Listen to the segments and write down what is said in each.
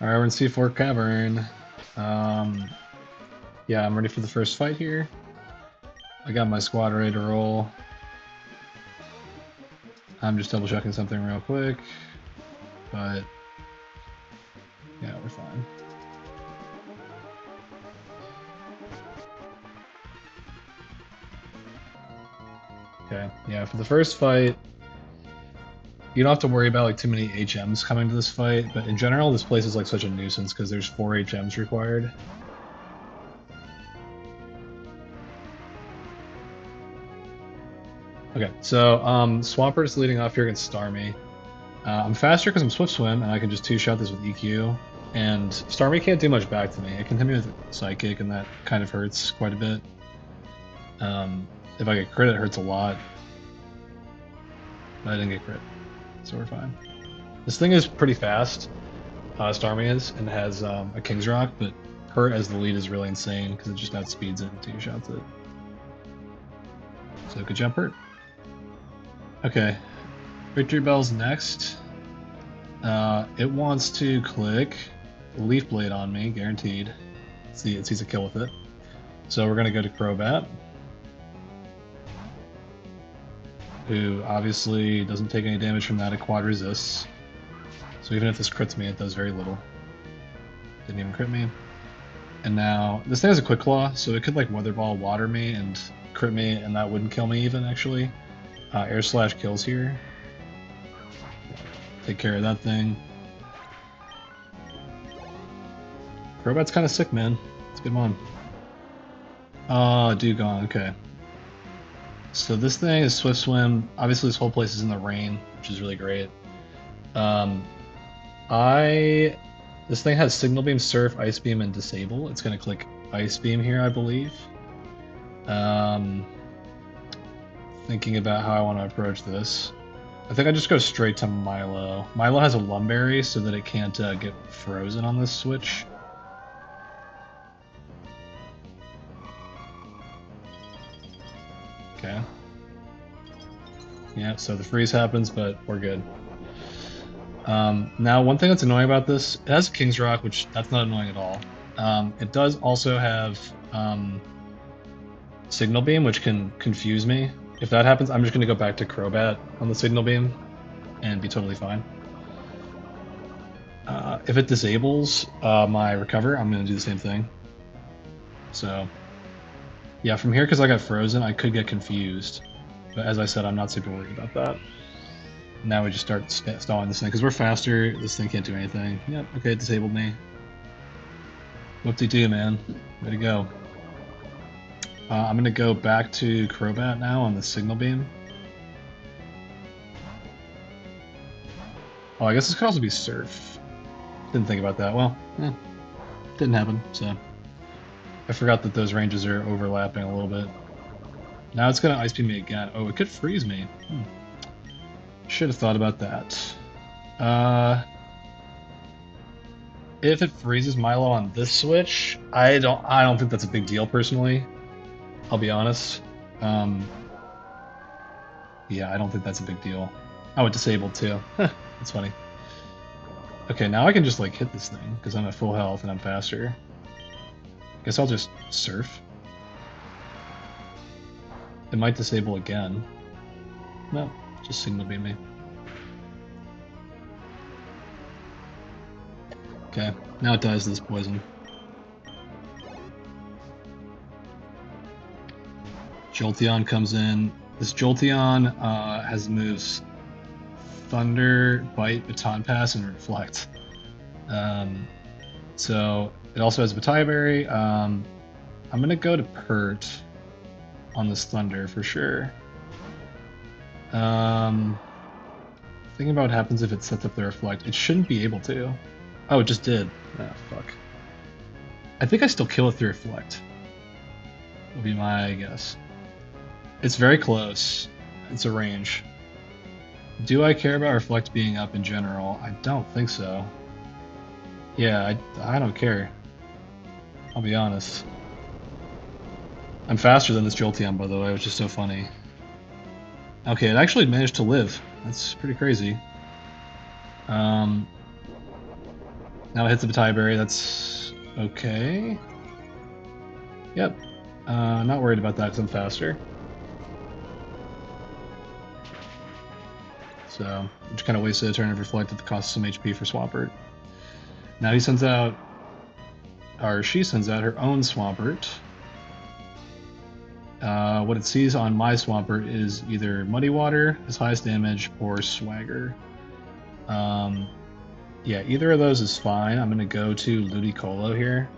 Alright, we're in C4 Cavern. Yeah, I'm ready for the first fight here. I got my squad ready to roll. I'm just double checking something real quick. But yeah, we're fine. Okay, yeah, for the first fight, you don't have to worry about like too many HMs coming to this fight, but in general, this place is like such a nuisance because there's 4 HMs required. Okay, so Swampert's leading off here against Starmie. I'm faster because I'm Swift Swim, and I can just 2-shot this with EQ. And Starmie can't do much back to me. It can hit me with Psychic, and that kind of hurts quite a bit. If I get crit, it hurts a lot. But I didn't get crit, so we're fine. This thing is pretty fast, Starmie is, and has a King's Rock, but her as the lead is really insane because it just outspeeds it and 2-shots it. So good job, Hurt. Okay, Victory Bell's next. It wants to click Leaf Blade on me, guaranteed. See, it sees a kill with it. So we're gonna go to Crobat, who obviously doesn't take any damage from that. It quad resists. So even if this crits me, it does very little. Didn't even crit me. And now, this thing has a Quick Claw, so it could like Weather Ball water me and crit me, and that wouldn't kill me even, actually. Air Slash kills here. Take care of that thing. Crobat's kind of sick, man. It's a good one. Oh, Dugong, okay. So this thing is Swift Swim. Obviously this whole place is in the rain, which is really great. This thing has Signal Beam, Surf, Ice Beam, and Disable. It's going to click Ice Beam here, I believe. Thinking about how I want to approach this. I think I just go straight to Milo. Milo has a Lumberry so that it can't get frozen on this switch. Okay. Yeah, so the freeze happens, but we're good. Now, one thing that's annoying about this, it has a King's Rock, which that's not annoying at all. It does also have Signal Beam, which can confuse me. If that happens, I'm just going to go back to Crobat on the Signal Beam and be totally fine. If it disables my Recover, I'm going to do the same thing. So, yeah, from here, because I got frozen, I could get confused. But as I said, I'm not super worried about that. Now we just start stalling this thing, because we're faster, this thing can't do anything. Yep, okay, it disabled me. Whoop-de-doo, man. Way to go. I'm going to go back to Crobat now on the Signal Beam. Oh, I guess this could also be Surf. Didn't think about that. Well, didn't happen, so. I forgot that those ranges are overlapping a little bit. Now it's going to Ice Beam me again. Oh, it could freeze me. Should have thought about that. If it freezes Milo on this switch, I don't think that's a big deal personally. I'll be honest. Yeah, I don't think that's a big deal. Oh, it disabled too. That's funny. Okay, now I can just like hit this thing because I'm at full health and I'm faster. Guess I'll just Surf. It might disable again. No, just Signal Beam me. Okay, now it dies to this poison. Jolteon comes in. This Jolteon has moves Thunder, Bite, Baton Pass, and Reflect. So it also has Batai Berry. I'm gonna go to Pert on this Thunder for sure. Thinking about what happens if it sets up the Reflect. It shouldn't be able to. Oh, it just did. Ah, fuck. I think I still kill it through Reflect. Would be my guess. It's very close. It's a range. Do I care about Reflect being up in general? I don't think so. Yeah, I don't care. I'll be honest. I'm faster than this Jolteon, by the way, which is so funny. Okay, it actually managed to live. That's pretty crazy. Now it hits the Batai Berry, that's okay. Yep. Not worried about that because I'm faster. So, just kind of wasted a turn of Reflect at the cost of some HP for Swampert. Now he sends out, or she sends out her own Swampert. What it sees on my Swampert is either Muddy Water, his highest damage, or Swagger. Yeah, either of those is fine. I'm going to go to Ludicolo here.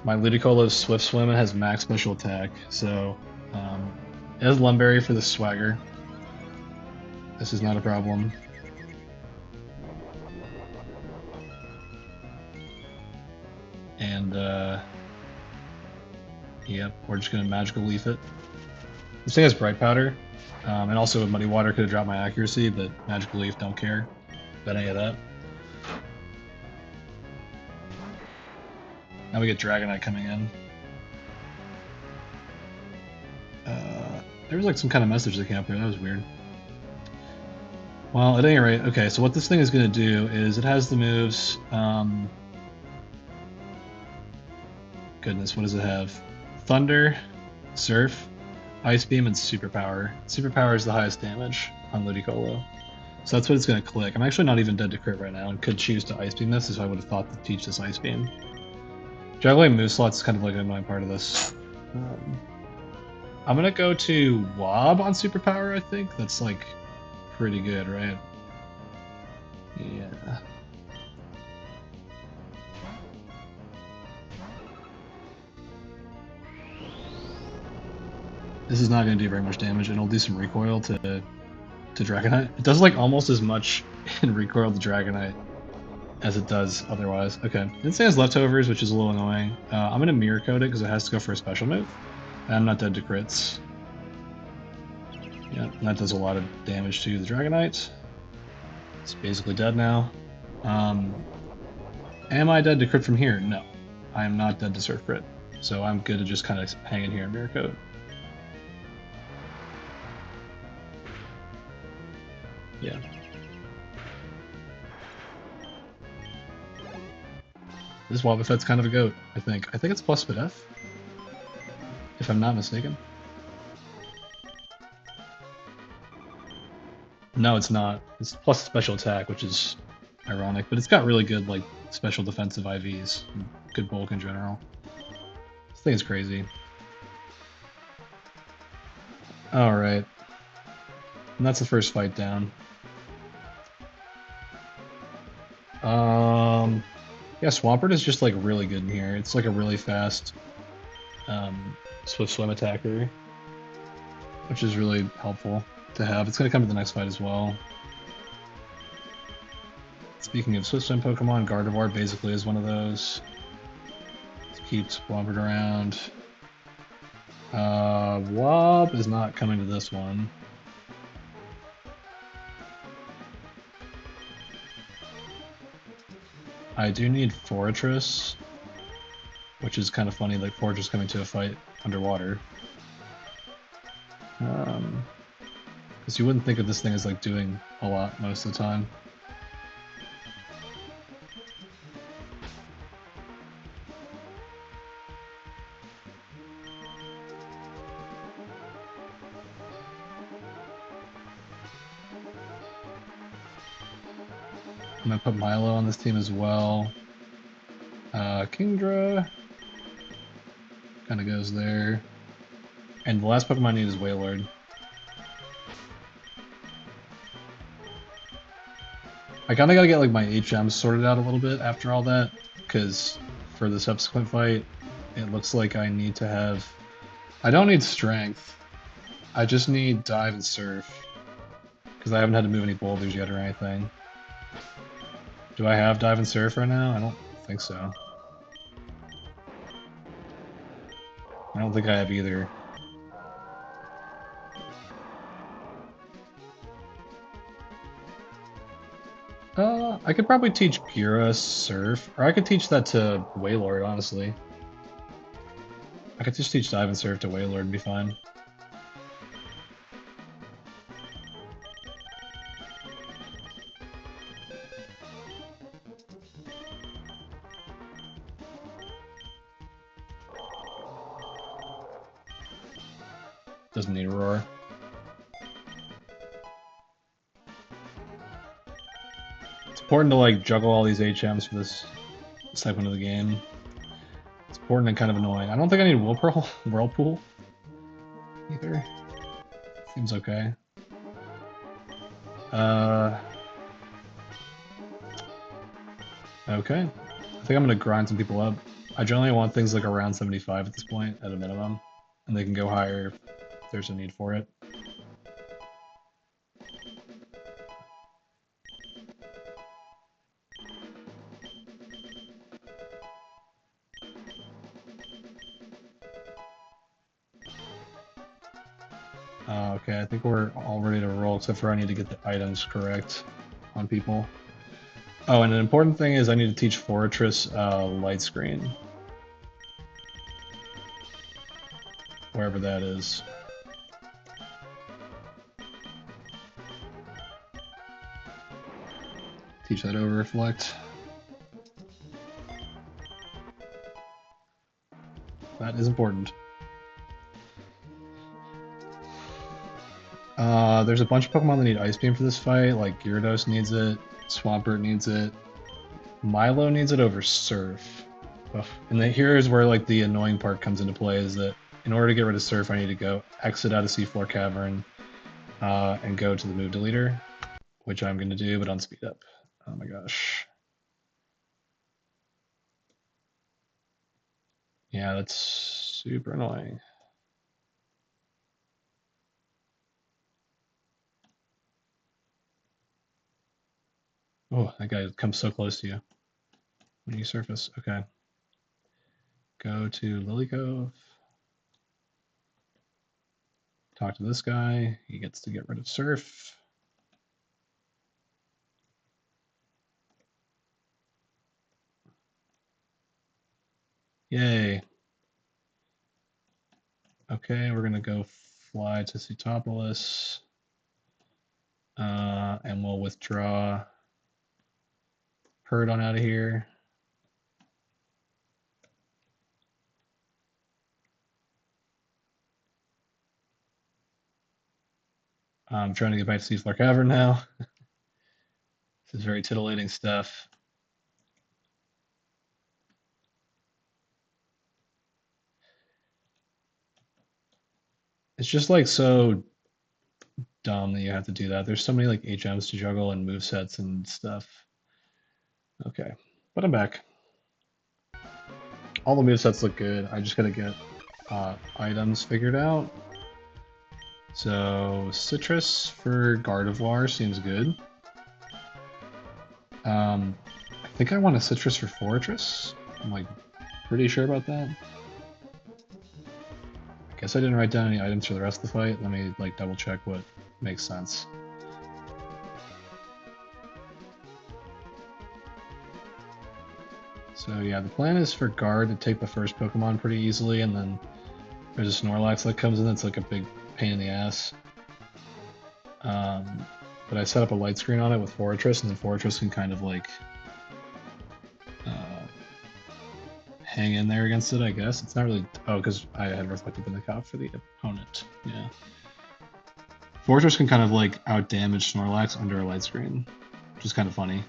My Ludicolo's Swift Swim and has max special attack, so it has Lumberry for the Swagger. This is not a problem. And, yep, we're just going to Magical Leaf it. This thing has Bright Powder, and also Muddy Water could have dropped my accuracy, but Magical Leaf don't care about any of that. Now we get Dragonite coming in. There was like some kind of message that came up there, that was weird. Well, at any rate, okay, so what this thing is going to do is it has the moves, goodness, what does it have? Thunder, Surf, Ice Beam, and Superpower. Superpower is the highest damage on Ludicolo. So that's what it's going to click. I'm actually not even dead to crit right now and could choose to Ice Beam this, so I would have thought to teach this Ice Beam. Juggling move slots is kind of like an annoying part of this. I'm going to go to Wob on Superpower, I think. That's like pretty good, right? Yeah. This is not going to do very much damage, and it'll do some recoil to Dragonite. It does like almost as much in recoil to Dragonite as it does otherwise. Okay, it has leftovers, which is a little annoying. I'm going to Mirror Coat it because it has to go for a special move. And I'm not dead to crits. Yeah, and that does a lot of damage to the Dragonite. It's basically dead now. Am I dead to crit from here? No. I am not dead to Surf Crit. So I'm good to just kind of hang in here and Mirror Coat. Yeah. This Wobbuffet's kind of a goat, I think. I think it's plus Spadef, if I'm not mistaken. No, it's not. It's plus special attack, which is ironic, but it's got really good like special defensive IVs, and good bulk in general. This thing is crazy. Alright. And that's the first fight down. Yeah, Swampert is just like really good in here. It's like a really fast Swift Swim attacker, which is really helpful to have. It's going to come to the next fight as well. Speaking of Swift Swim Pokemon, Gardevoir basically is one of those. Let's keep Swampert around. Wob is not coming to this one. I do need Fortress, which is kind of funny, like Fortress coming to a fight underwater. Because you wouldn't think of this thing as like doing a lot most of the time. I'm gonna put Milo on this team as well. Kingdra kind of goes there. And the last Pokemon I need is Wailord. I kind of gotta get like my HMs sorted out a little bit after all that, because for the subsequent fight, it looks like I need to have... I don't need Strength. I just need Dive and Surf, because I haven't had to move any boulders yet or anything. Do I have Dive and Surf right now? I don't think so. I don't think I have either. I could probably teach Gira Surf, or I could teach that to Wailord, honestly. I could just teach Dive and Surf to Wailord and be fine. Doesn't need a roar. It's important to like juggle all these HMs for this segment of the game. It's important and kind of annoying. I don't think I need Whirlpool either. Seems okay. Okay. I think I'm gonna grind some people up. I generally want things like around 75 at this point, at a minimum. And they can go higher if there's a need for it. Okay, I think we're all ready to roll, except for I need to get the items correct on people. Oh, and an important thing is I need to teach Fortress light screen. Wherever that is. Teach that over reflect. That is important. There's a bunch of Pokemon that need Ice Beam for this fight, like Gyarados needs it, Swampert needs it, Milo needs it over Surf. Ugh. And here's where like the annoying part comes into play, is that in order to get rid of Surf, I need to go exit out of Seafloor Cavern and go to the move deleter, which I'm going to do, but on speed up. Oh my gosh. Yeah, that's super annoying. Oh, that guy comes so close to you when you surface. Okay. Go to Lily Cove. Talk to this guy. He gets to get rid of Surf. Yay. Okay, we're going to go fly to Cetopolis. And we'll withdraw Herd on out of here. I'm trying to get back to Seafloor Cavern now. This is very titillating stuff. It's just like so dumb that you have to do that. There's so many like HMs to juggle and movesets and stuff. Okay, but I'm back. All the movesets look good. I just gotta get items figured out. So Citrus for Gardevoir seems good. I think I want a Citrus for Fortress. I'm like pretty sure about that. I guess I didn't write down any items for the rest of the fight. Let me like double check what makes sense. So yeah, the plan is for Guard to take the first Pokemon pretty easily, and then there's a Snorlax that comes in that's like a big pain in the ass. But I set up a light screen on it with Fortress, and then Fortress can kind of like hang in there against it, I guess. It's not really... Oh, because I had Reflective in the Cop for the opponent. Yeah. Fortress can kind of like out-damage Snorlax under a light screen, which is kind of funny.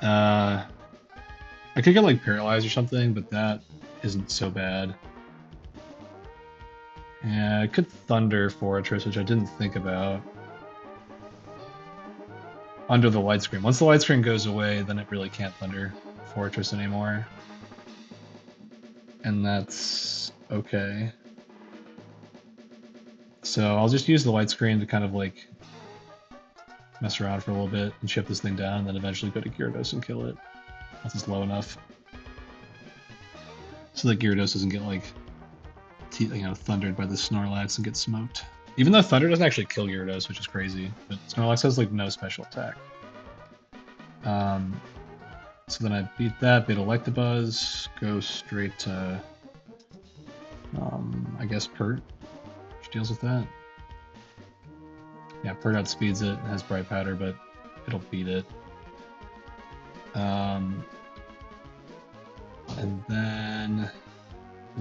I could get like paralyzed or something, but that isn't so bad. Yeah, I could Thunder Fortress, which I didn't think about. Under the light screen. Once the light screen goes away, then it really can't Thunder Fortress anymore. And that's okay. So I'll just use the light screen to kind of like mess around for a little bit and chip this thing down, and then eventually go to Gyarados and kill it once it's low enough. So that Gyarados doesn't get like thundered by the Snorlax and get smoked. Even though Thunder doesn't actually kill Gyarados, which is crazy, but Snorlax has like no special attack. So then I beat that, beat Electabuzz, go straight to, I guess Pert, which deals with that. Yeah, Pert outspeeds it, has Bright Powder, but it'll beat it. And then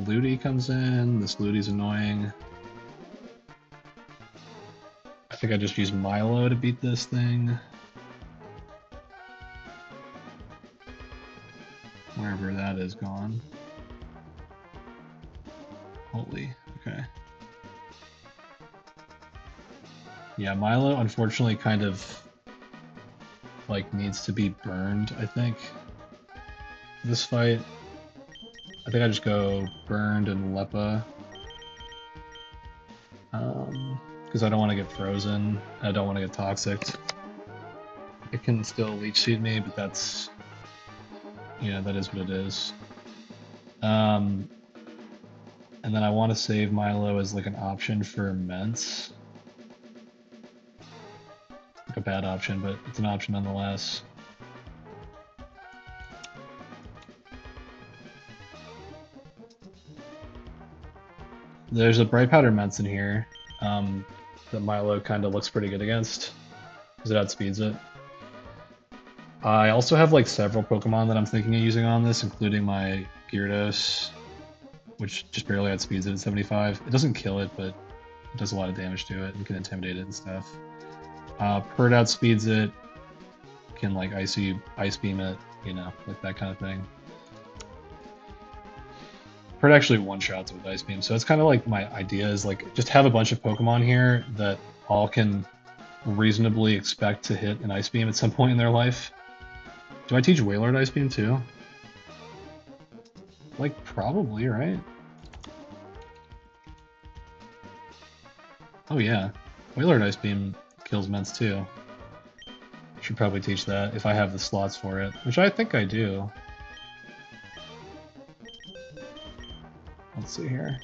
Ludi comes in. This Ludi's annoying. think I just used Milo to beat this thing. Wherever that is gone. Holy, okay. Yeah, Milo unfortunately kind of like needs to be burned, I think. This fight. I think I just go burned and Leppa. Because I don't want to get frozen. I don't want to get toxic. It can still leech seed me, but that's, you know, that is what it is. And then I want to save Milo as like an option for Mence. Like a bad option, but it's an option nonetheless. There's a Bright Powder Mence in here that Milo kind of looks pretty good against because it outspeeds it. I also have like several Pokemon that I'm thinking of using on this, including my Gyarados, which just barely outspeeds it at 75. It doesn't kill it, but it does a lot of damage to it and can intimidate it and stuff. Pert outspeeds it, can like Ice Beam it, you know, like that kind of thing. Pert actually one-shots with Ice Beam, so it's kind of like my idea is like just have a bunch of Pokemon here that all can reasonably expect to hit an Ice Beam at some point in their life. Do I teach Wailord Ice Beam too? Like, probably, right? Oh yeah, Wailord Ice Beam kills Mence too. Should probably teach that if I have the slots for it, which I think I do. Let's see here.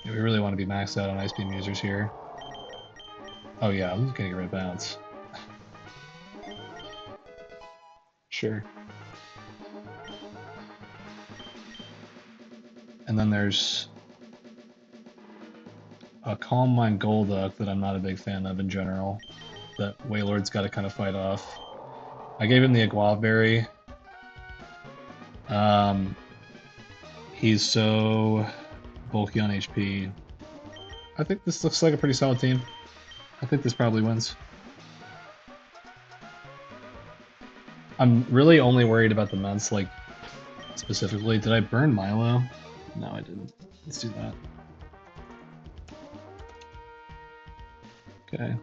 Yeah, we really want to be maxed out on Ice Beam users here. Oh yeah, I'm just gonna get rid of Bounce. Sure. And then there's a Calm Mind Golduck that I'm not a big fan of in general, that Wailord's got to kind of fight off. I gave him the Aguaberry. He's so bulky on HP. I think this looks like a pretty solid team. I think this probably wins. I'm really only worried about the Mence, like, specifically. Did I burn Milo? No, I didn't. Let's do that. Okay.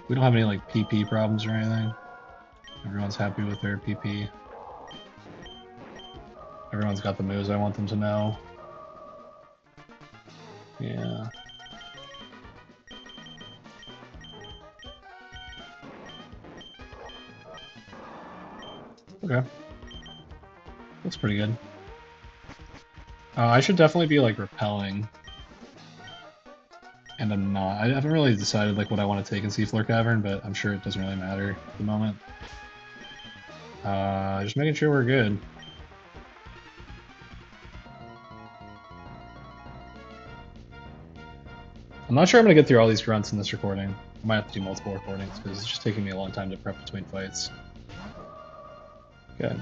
We don't have any, like, PP problems or anything. Everyone's happy with their PP. Everyone's got the moves I want them to know. Yeah. Okay. Looks pretty good. I should definitely be, like, repelling. And I'm not. I haven't really decided, like, what I want to take in Seafloor Cavern, but I'm sure it doesn't really matter at the moment. Just making sure we're good. I'm not sure I'm going to get through all these grunts in this recording. I might have to do multiple recordings, because it's just taking me a long time to prep between fights. Okay.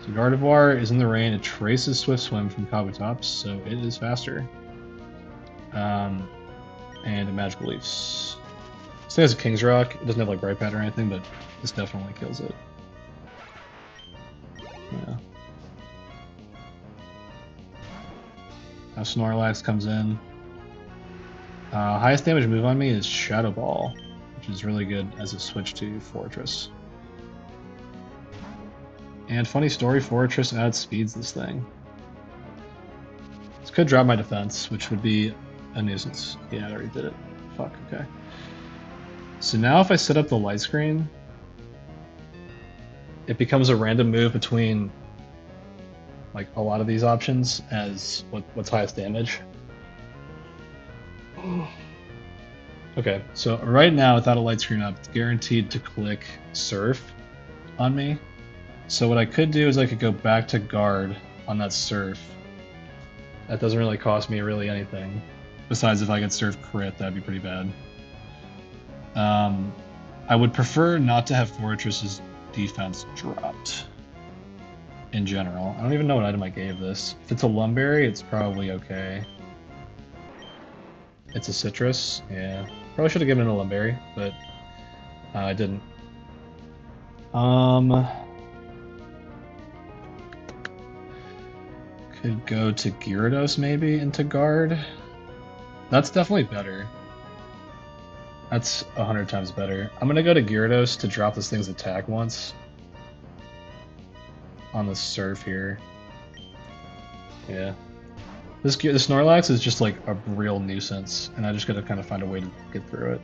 So Gardevoir is in the rain. It traces Swift Swim from Kabutops, so it is faster. And a Magical Leafs. This thing has a King's Rock. It doesn't have like Bright Pad or anything, but this definitely kills it. Yeah. Now Snorlax comes in. Highest damage move on me is Shadow Ball, which is really good as a switch to Fortress. And funny story, Fortress outspeeds this thing. This could drop my defense, which would be a nuisance. Yeah, I already did it. Fuck, okay. So now if I set up the light screen, it becomes a random move between like a lot of these options as what's highest damage. Okay, so right now without a light screen up, it's guaranteed to click Surf on me. So what I could do is I could go back to guard on that Surf. That doesn't really cost me really anything. Besides if I get Surf crit, that'd be pretty bad. I would prefer not to have Fortress's defense dropped. in general. I don't even know what item I gave this. If it's a lumberry, it's probably okay. It's a citrus, yeah. Probably should have given it a lumberry, but I didn't. Could go to Gyarados maybe into guard. That's definitely better. That's 100 times better. I'm gonna go to Gyarados to drop this thing's attack once. On the surf here. Yeah. The Snorlax is just like a real nuisance, and I just gotta kind of find a way to get through it.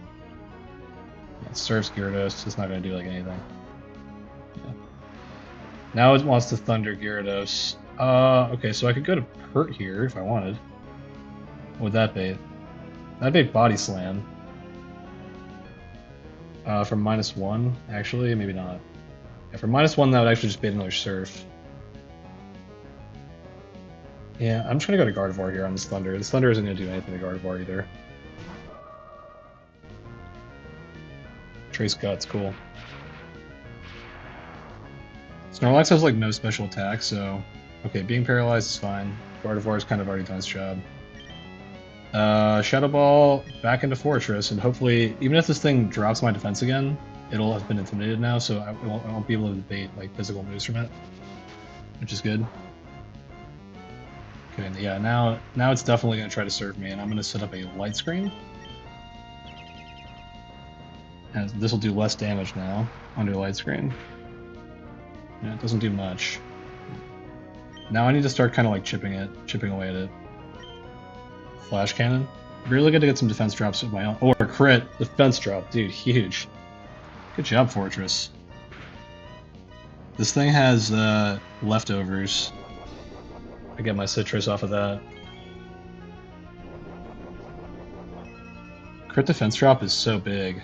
Yeah, surfs Gyarados, it's not gonna do like anything. Yeah. Now it wants to Thunder Gyarados. Okay, so I could go to Pert here if I wanted. What would that be? That'd be Body Slam. From -1, actually, maybe not. Yeah, from -1, that would actually just be another Surf. Yeah, I'm just gonna go to Gardevoir here on this Thunder. This Thunder isn't gonna do anything to Gardevoir either. Trace Guts, cool. Snorlax has like no special attack, so okay, being paralyzed is fine. Gardevoir's kind of already done its job. Shadow Ball back into Fortress, and hopefully, even if this thing drops my defense again, it'll have been intimidated now, so I won't be able to debate like physical moves from it, which is good. Okay, yeah, now it's definitely gonna try to serve me, and I'm gonna set up a light screen, and this will do less damage now under light screen. Yeah, it doesn't do much. Now I need to start kind of like chipping away at it. Flash Cannon. Really good to get some defense drops of my own. Oh, a crit defense drop, dude, huge. Good job, Fortress. This thing has leftovers. I get my citrus off of that. Crit defense drop is so big.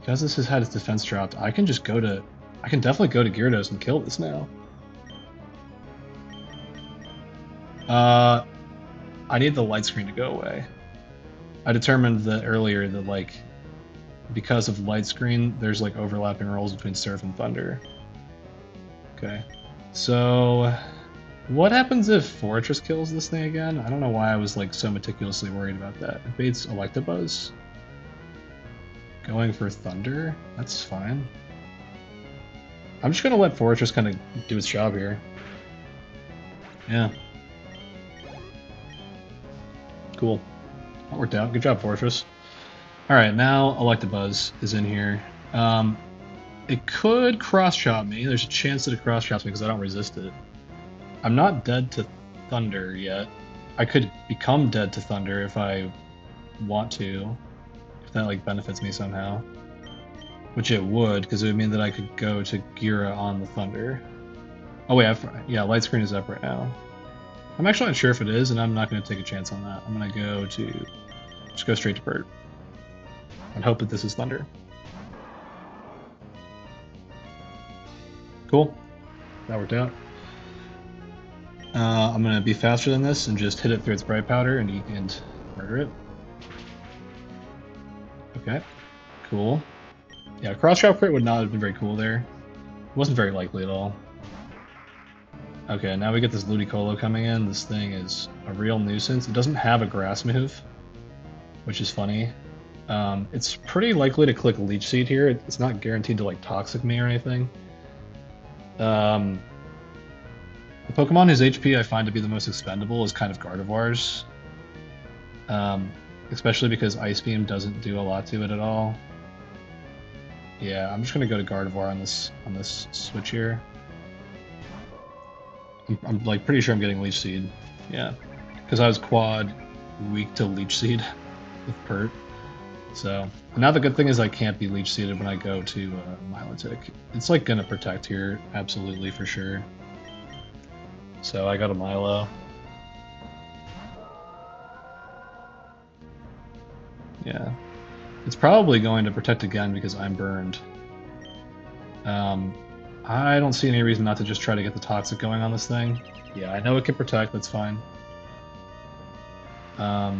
Because this has had its defense dropped, I can definitely go to Gyarados and kill this now. I need the light screen to go away. I determined that earlier that like because of light screen, there's like overlapping rolls between Surf and Thunder. Okay. So what happens if Fortress kills this thing again? I don't know why I was like so meticulously worried about that. Invades Electabuzz. Going for Thunder? That's fine. I'm just gonna let Fortress kind of do its job here. Yeah. Cool. That worked out. Good job, Fortress. Alright, now Electabuzz is in here. It could cross-chop me. There's a chance that it cross-chops me because I don't resist it. I'm not dead to Thunder yet. I could become dead to Thunder if I want to. If that like benefits me somehow. Which it would, because it would mean that I could go to Gira on the Thunder. Oh wait, yeah, light screen is up right now. I'm actually not sure if it is, and I'm not going to take a chance on that. I'm going to just go straight to Bert. And hope that this is Thunder. Cool. That worked out. I'm going to be faster than this and just hit it through its Bright Powder and murder it. Okay. Cool. Yeah, cross-chop crit would not have been very cool there. It wasn't very likely at all. Okay, now we get this Ludicolo coming in. This thing is a real nuisance. It doesn't have a grass move, which is funny. It's pretty likely to click Leech Seed here. It's not guaranteed to like Toxic me or anything. The Pokemon whose HP I find to be the most expendable is kind of Gardevoir's. Especially because Ice Beam doesn't do a lot to it at all. Yeah, I'm just gonna go to Gardevoir on this switch here. I'm like pretty sure I'm getting Leech Seed. Yeah, because I was quad weak to Leech Seed with Pert. So now the good thing is I can't be Leech Seeded when I go to Milotic. It's like gonna protect here, absolutely for sure. So I got a Milo. Yeah, it's probably going to protect again because I'm burned. I don't see any reason not to just try to get the Toxic going on this thing. Yeah, I know it can protect, that's fine. I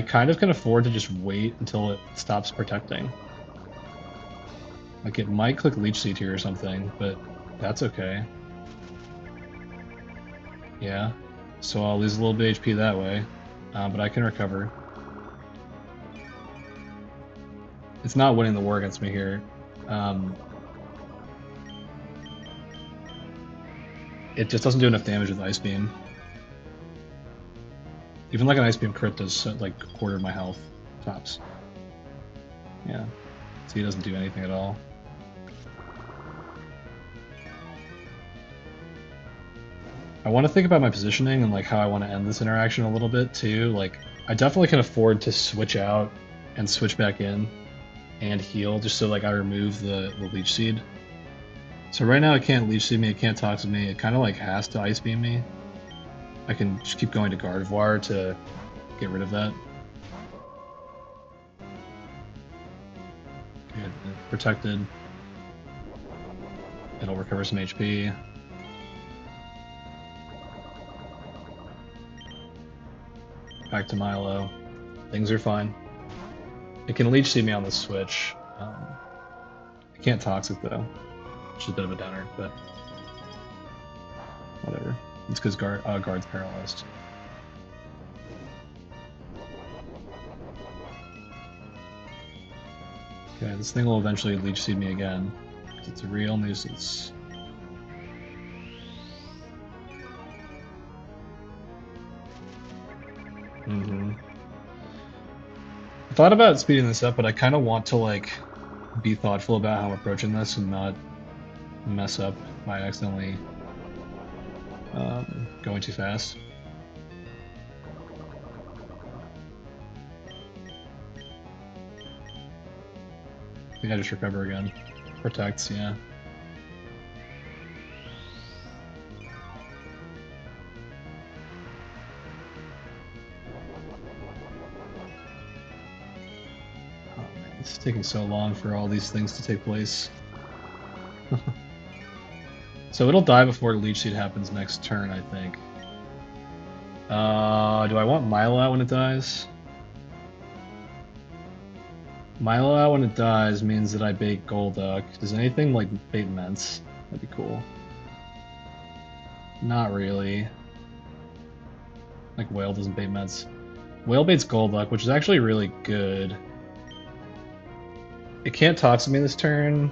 kind of can afford to just wait until it stops protecting. Like, it might click Leech Seed here or something, but that's okay. Yeah. So I'll lose a little bit of HP that way, but I can recover. It's not winning the war against me here. It just doesn't do enough damage with Ice Beam. Even like an Ice Beam crit does like a quarter of my health, tops. Yeah. So he doesn't do anything at all. I want to think about my positioning and like how I want to end this interaction a little bit too. Like, I definitely can afford to switch out and switch back in and heal just so like I remove the Leech Seed. So right now it can't Leech Seed me, it can't Toxic me, it kind of like has to Ice Beam me. I can just keep going to Gardevoir to get rid of that. Good. Protected. It'll recover some HP. Back to Milo. Things are fine. It can Leech Seed me on the switch. It can't Toxic though, which is a bit of a downer, but whatever. It's because Guard's paralyzed. Okay, this thing will eventually Leech Seed me again. It's a real nuisance. I thought about speeding this up, but I kind of want to like be thoughtful about how I'm approaching this and not mess up by accidentally going too fast. I think I just recover again. Protects, yeah. Oh man, it's taking so long for all these things to take place. So it'll die before Leech Seed happens next turn, I think. Do I want Milo out when it dies? Milo out when it dies means that I bait Golduck. Does anything like bait Mence? That'd be cool. Not really. Like Whale doesn't bait Mence. Whale baits Golduck, which is actually really good. It can't Toxic me this turn.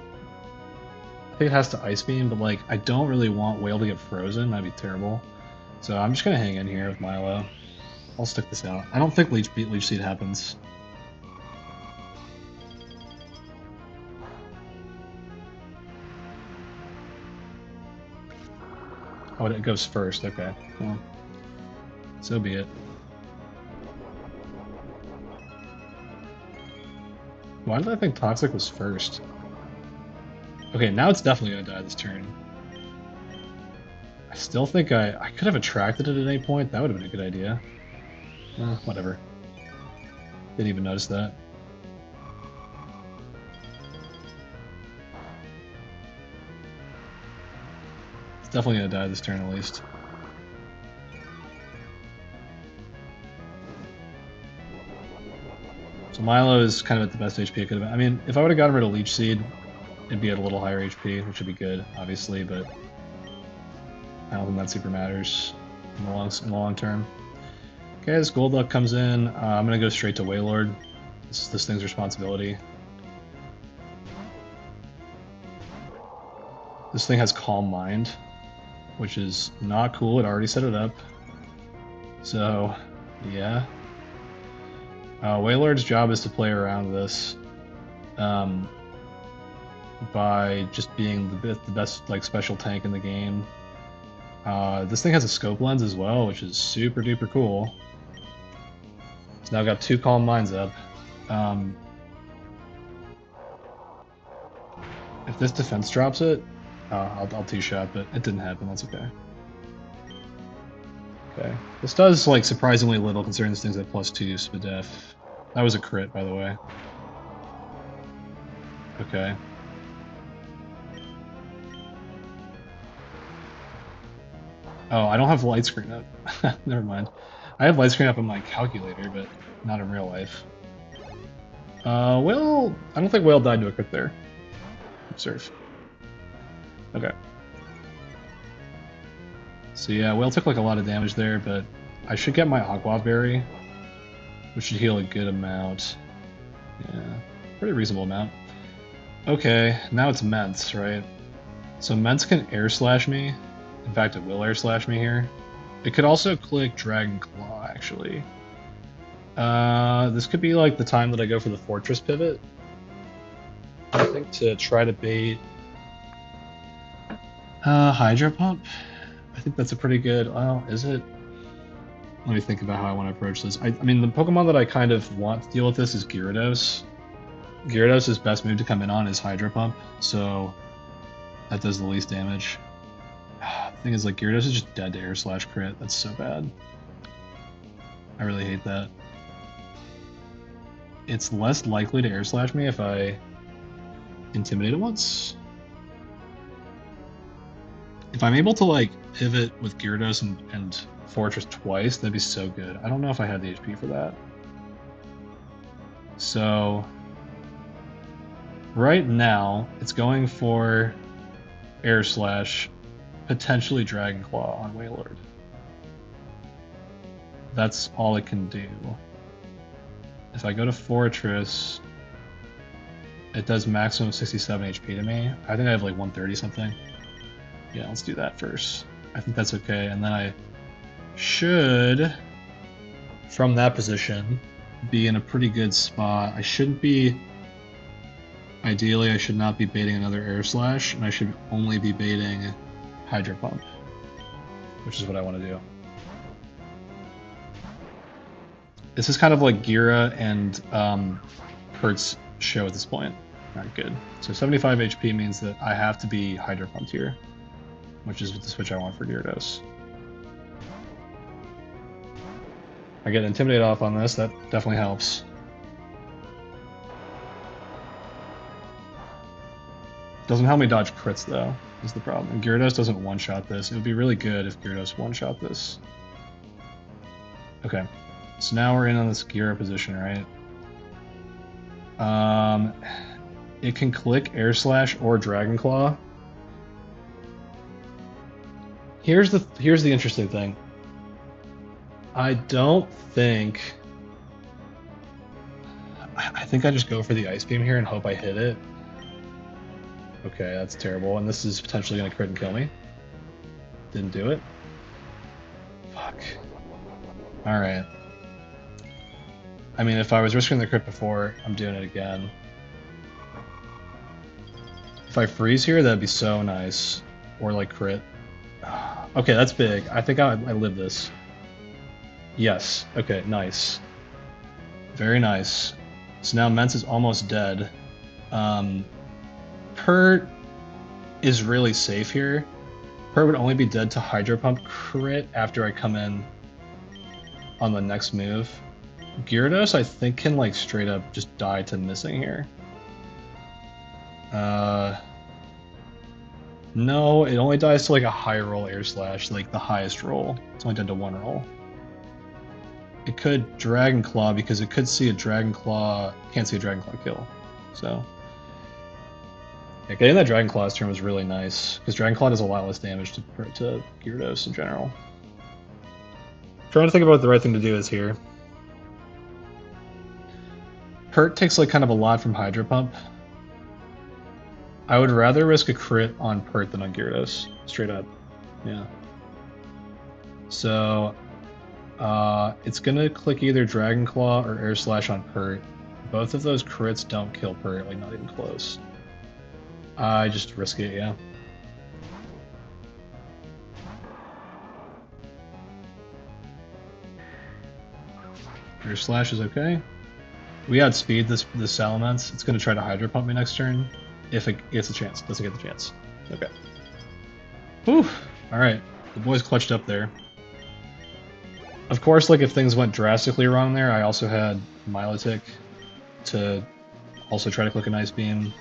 I think it has to Ice Beam, but like I don't really want Whale to get frozen. That'd be terrible. So I'm just gonna hang in here with Milo. I'll stick this out. I don't think Leech Seed happens. Oh, it goes first. Okay. Well, so be it. Why did I think Toxic was first? Okay, now it's definitely gonna die this turn. I still think I could have attracted it at any point. That would have been a good idea. Whatever. Didn't even notice that. It's definitely gonna die this turn at least. So Milo is kind of at the best HP it could have been. I mean, if I would have gotten rid of Leech Seed, it'd be at a little higher HP, which would be good, obviously, but I don't think that super matters in the long term. Okay, this Golduck comes in. I'm gonna go straight to Wailord. This thing's responsibility. This thing has Calm Mind, which is not cool. It already set it up. So, yeah. Wailord's job is to play around this by just being the best like special tank in the game. This thing has a scope lens as well, which is super duper cool. So now I've got 2 Calm Minds up. If this defense drops it, I'll 2-shot, but it didn't happen. That's okay. Okay. This does like surprisingly little considering this thing's at +2 Spadef. That was a crit, by the way. Okay. Oh, I don't have light screen up. Never mind. I have light screen up on my calculator, but not in real life. Whale... I don't think Whale died to a crit there. Surf. Okay. So yeah, Whale took like a lot of damage there, but I should get my Aqua Berry, which should heal a good amount. Yeah, pretty reasonable amount. Okay, now it's Mence, right? So Mence can Air Slash me. In fact, it will Air Slash me here. It could also click Dragon Claw, actually. This could be like the time that I go for the Fortress pivot. I think to try to bait Hydro Pump. I think that's a pretty good. Well, is it? Let me think about how I want to approach this. I mean, the Pokemon that I kind of want to deal with this is Gyarados. Gyarados' best move to come in on is Hydro Pump, so that does the least damage. The thing is, like, Gyarados is just dead to Air Slash crit. That's so bad. I really hate that. It's less likely to Air Slash me if I Intimidate it once. If I'm able to, like, pivot with Gyarados and Fortress twice, that'd be so good. I don't know if I had the HP for that. So, right now, it's going for Air Slash, potentially Dragon Claw on Wailord. That's all it can do. If I go to Fortress, it does maximum 67 HP to me. I think I have like 130 something. Yeah, let's do that first. I think that's okay, and then I should, from that position, be in a pretty good spot. I shouldn't be... Ideally, I should not be baiting another Air Slash, and I should only be baiting Hydro Pump, which is what I want to do. This is kind of like Gira and Pert's show at this point. Not good. So 75 HP means that I have to be Hydro Pumped here, which is the switch I want for Gyarados. I get Intimidate off on this, that definitely helps. Doesn't help me dodge crits though, is the problem. And Gyarados doesn't one-shot this. It would be really good if Gyarados one-shot this. Okay, so now we're in on this Gira position, right? It can click Air Slash or Dragon Claw. Here's the interesting thing. I don't think... I think I just go for the Ice Beam here and hope I hit it. Okay, that's terrible, and this is potentially going to crit and kill me. Didn't do it. Fuck. Alright. I mean, if I was risking the crit before, I'm doing it again. If I freeze here, that'd be so nice. Or like crit. Okay, that's big. I think I live this. Yes. Okay, nice. Very nice. So now Mence is almost dead. Pert is really safe here. Pert would only be dead to Hydro Pump crit after I come in on the next move. Gyarados, I think, can like straight up just die to missing here. No, it only dies to like a high roll Air Slash, like the highest roll. It's only dead to one roll. It could Dragon Claw because it could see a Dragon Claw, can't see a Dragon Claw kill. So, yeah, getting that Dragon Claw this turn was really nice because Dragon Claw does a lot less damage to Gyarados in general. Trying to think about what the right thing to do is here. Pert takes like kind of a lot from Hydro Pump. I would rather risk a crit on Pert than on Gyarados, straight up. Yeah. So, it's gonna click either Dragon Claw or Air Slash on Pert. Both of those crits don't kill Pert, like not even close. I just risk it, yeah. Air Slash is okay. We outspeed this Salamence. It's gonna try to Hydro Pump me next turn. If it gets a chance. Doesn't get the chance. Okay. Whew. Alright. The boys clutched up there. Of course, like, if things went drastically wrong there, I also had Milotic to also try to click an Ice Beam.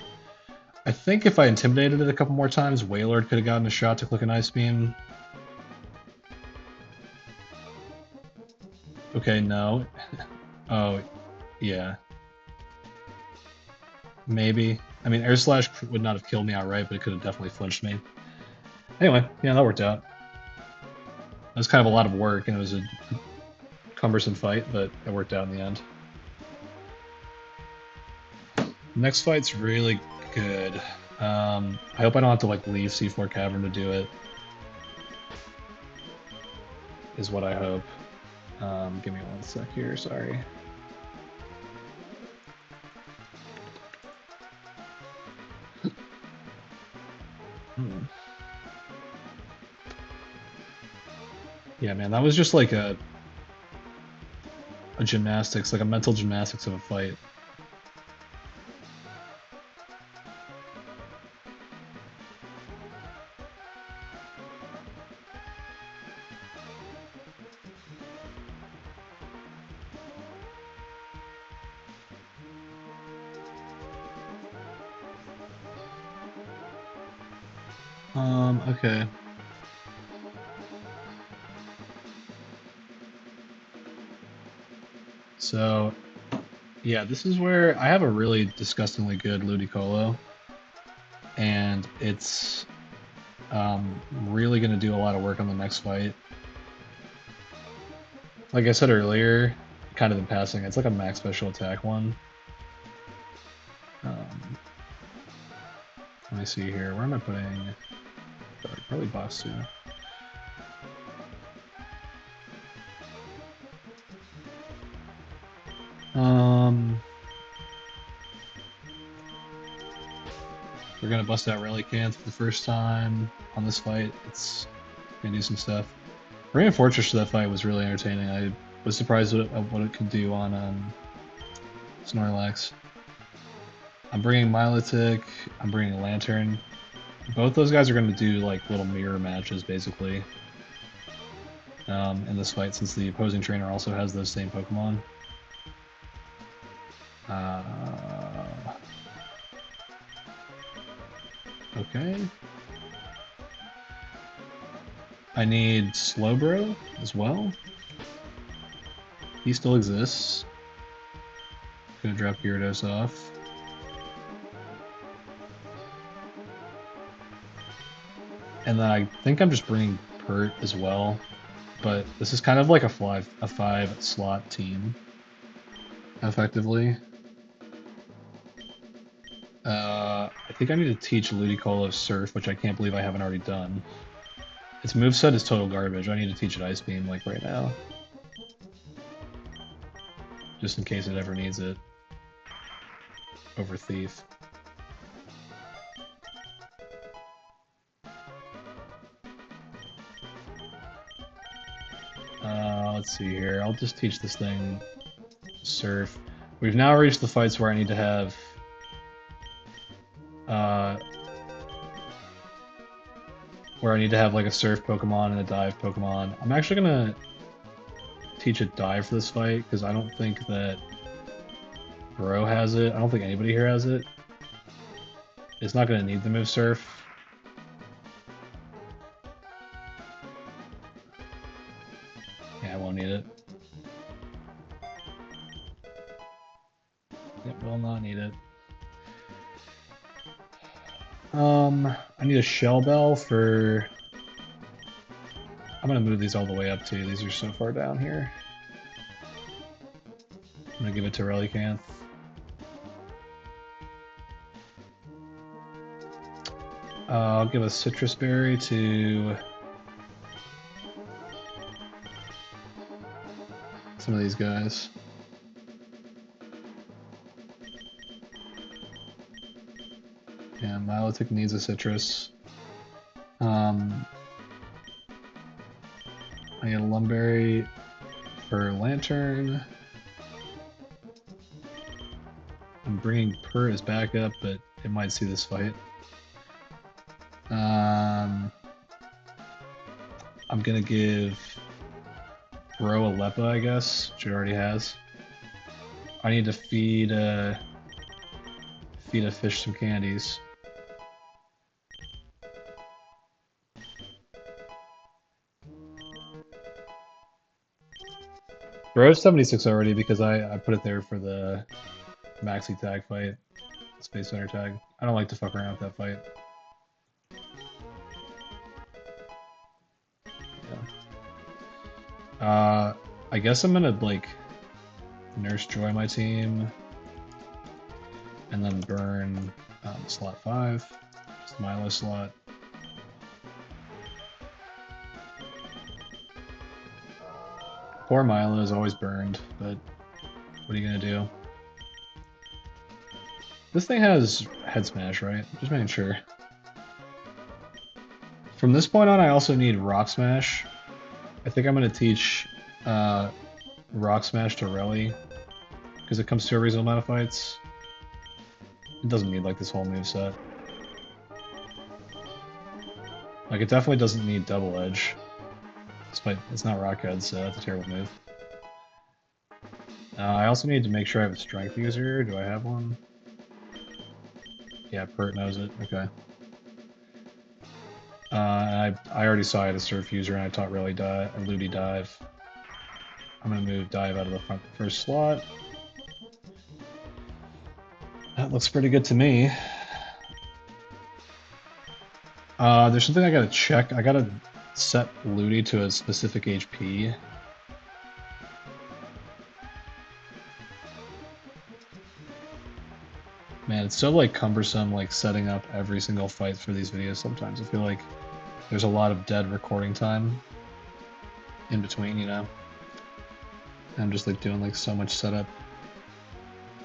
I think if I intimidated it a couple more times, Wailord could have gotten a shot to click an Ice Beam. Okay, no. Oh, yeah. Maybe. I mean, Air Slash would not have killed me outright, but it could have definitely flinched me. Anyway, yeah, that worked out. It was kind of a lot of work, and it was a cumbersome fight, but it worked out in the end. Next fight's really good. I hope I don't have to like leave C4 Cavern to do it. Is what I hope. Give me 1 sec here, sorry. Yeah, man, that was just like a gymnastics, like a mental gymnastics of a fight. Okay. So, yeah, this is where I have a really disgustingly good Ludicolo, and it's really going to do a lot of work on the next fight. Like I said earlier, kind of in passing, it's like a max special attack one. Let me see here. Where am I putting? Probably boss 2. We're gonna bust out Relicanth for the first time on this fight. It's gonna do some stuff. Bringing Fortress to that fight was really entertaining. I was surprised at what it could do on Snorlax. I'm bringing Milotic. I'm bringing Lantern. Both those guys are going to do like little mirror matches, basically, in this fight, since the opposing trainer also has those same Pokemon. Okay. I need Slowbro as well. He still exists. Gonna drop Gyarados off. And then I think I'm just bringing Pert as well. But this is kind of like a 5 slot team, effectively. I think I need to teach Ludicolo Surf, which I can't believe I haven't already done. Its moveset is total garbage. I need to teach it Ice Beam, like, right now. Just in case it ever needs it. Over Thief. Let's see here. I'll just teach this thing Surf. We've now reached the fights where I need to have... like a Surf Pokemon and a Dive Pokemon. I'm actually gonna teach it Dive for this fight, because I don't think that Bro has it. I don't think anybody here has it. It's not gonna need the move Surf. Yeah, I won't need it. It will not need it. I need a Shell Bell for... I'm gonna move these all the way up too. These are so far down here. I'm gonna give it to Relicanth. I'll give a Citrus Berry to some of these guys. Yeah, Milotic needs a Citrus. I get a Lumberry for Lantern. I'm bringing Purr as backup, but it might see this fight. I'm gonna give Bro a Leppa, I guess, which it already has. I need to feed a fish some candies. Bro's 76 already because I put it there for the Maxi tag fight, Space Center tag. I don't like to fuck around with that fight. Yeah. I guess I'm gonna like Nurse Joy my team, and then burn slot 5, just Milo slot. Poor Milo is always burned, but what are you gonna do? This thing has head smash, right? Just making sure. From this point on, I also need rock smash. I think I'm gonna teach rock smash to Relly because it comes to a reasonable amount of fights. It doesn't need like this whole moveset. Like it definitely doesn't need double edge. Despite it's not rock head, so that's a terrible move. I also need to make sure I have a strength user. Do I have one? Yeah, Pert knows it. Okay. I already saw I had a surf user and I taught Relly dive and Ludi dive. I'm gonna move dive out of the front first slot. That looks pretty good to me. There's something I gotta check. I gotta set Ludi to a specific HP. Man, it's so like cumbersome like setting up every single fight for these videos sometimes. I feel like there's a lot of dead recording time in between, you know? And I'm just like doing like so much setup.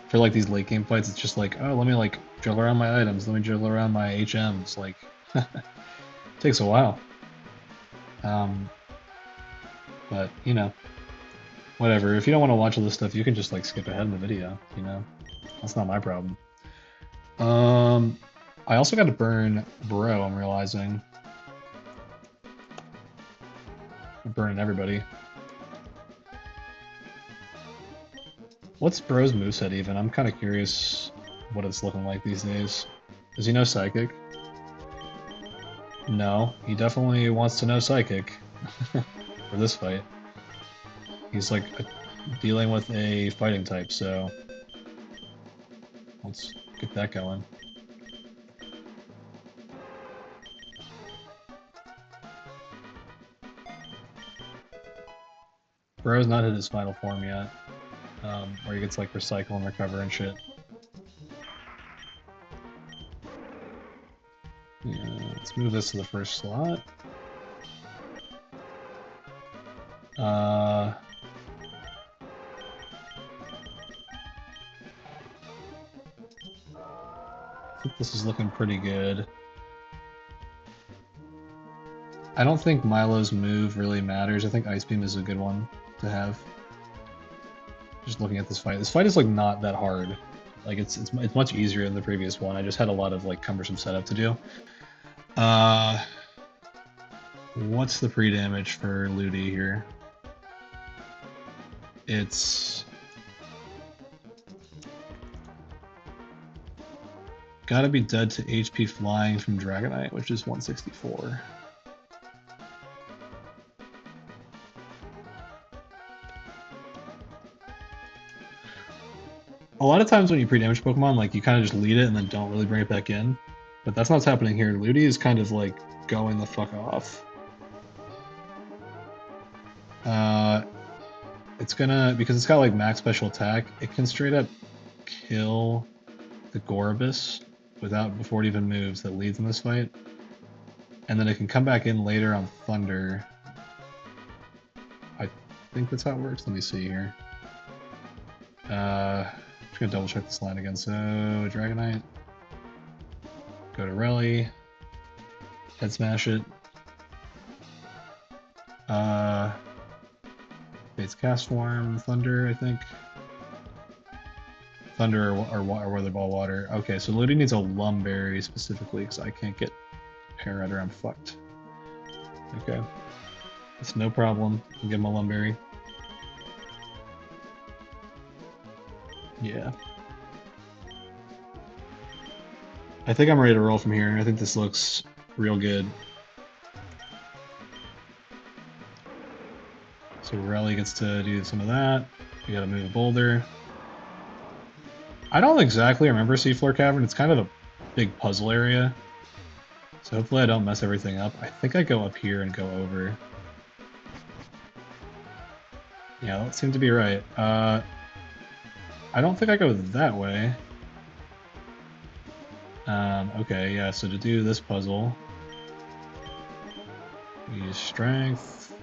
For like these late game fights, it's just like, oh, let me like drill around my items, let me drill around my HMs, like it takes a while. But you know, whatever. If you don't want to watch all this stuff, you can just like skip ahead in the video, you know? That's not my problem. I also got to burn Bro, I'm realizing. I'm burning everybody. What's Bro's moveset even? I'm kind of curious what it's looking like these days. Does he know Psychic? No, he definitely wants to know Psychic for this fight. He's like dealing with a fighting type, so let's get that going. Bro's not hit his final form yet, where he gets like recycle and recover and shit. Yeah, let's move this to the first slot. I think this is looking pretty good. I don't think Milo's move really matters. I think Ice Beam is a good one to have. Just looking at this fight. This fight is like not that hard. Like it's much easier than the previous one. I just had a lot of like cumbersome setup to do. What's the pre-damage for Ludi here? It's gotta be dead to HP flying from Dragonite, which is 164. A lot of times when you pre-damage Pokemon, like you kind of just lead it and then don't really bring it back in. But that's not what's happening here. Ludi is kind of like going the fuck off. It's gonna, because it's got like max special attack, it can straight up kill the Gorobus before it even moves that leads in this fight. And then it can come back in later on Thunder. I think that's how it works. Let me see here. Just gonna double check this line again. So Dragonite. Go to Relly. Head smash it. Fate's Cast Form, Thunder, I think. Thunder or Weather Ball Water. Okay, so Ludi needs a Lumberry specifically because I can't get Parrot or I'm fucked. Okay. It's no problem. I'll give him a Lumberry. Yeah. I think I'm ready to roll from here. I think this looks real good. So Relly gets to do some of that. We gotta move a boulder. I don't exactly remember Seafloor Cavern. It's kind of a big puzzle area. So hopefully I don't mess everything up. I think I go up here and go over. Yeah, that seemed to be right. I don't think I go that way. Okay, yeah, so to do this puzzle, use strength.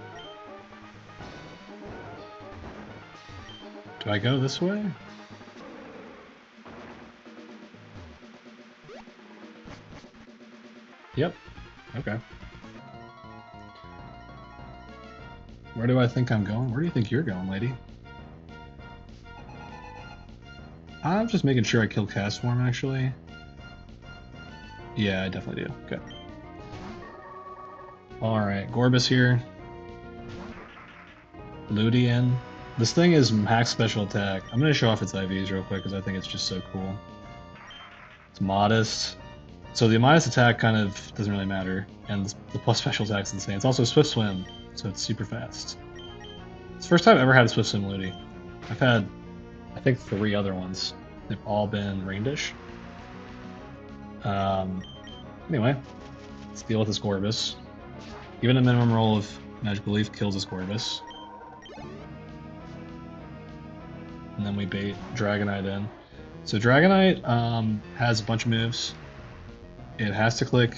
Do I go this way? Yep. Okay. Where do I think I'm going? Where do you think you're going, lady? I'm just making sure I kill Castform, actually. Yeah, I definitely do. Okay. Alright, Gorbis here. Ludian. This thing is max special attack. I'm going to show off its IVs real quick because I think it's just so cool. It's modest. So the modest attack kind of doesn't really matter, and the plus special attack's insane. It's also Swift Swim, so it's super fast. It's the first time I've ever had a Swift Swim Ludi. I've had, I think, 3 other ones. They've all been Raindish. Anyway, let's deal with this Gorbis. Even a minimum roll of Magical Leaf kills this Gorbis. And then we bait Dragonite in. So Dragonite has a bunch of moves. It has to click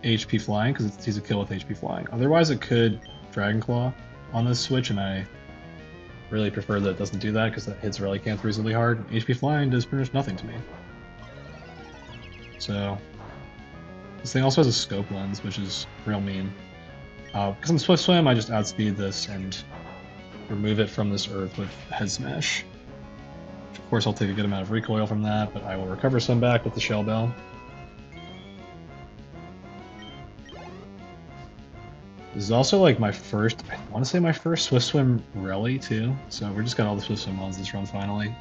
HP Flying because it's easy to kill with HP Flying. Otherwise it could Dragon Claw on this switch, and I really prefer that it doesn't do that because that hits Relicanth reasonably hard. HP Flying does pretty much nothing to me. So this thing also has a Scope Lens, which is real mean. Because I'm Swift Swim, I just outspeed this and remove it from this Earth with Head Smash. Of course, I'll take a good amount of recoil from that, but I will recover some back with the Shell Bell. This is also like my first, I want to say my first Swift Swim rally too, so we just got all the Swift Swim ones this run finally.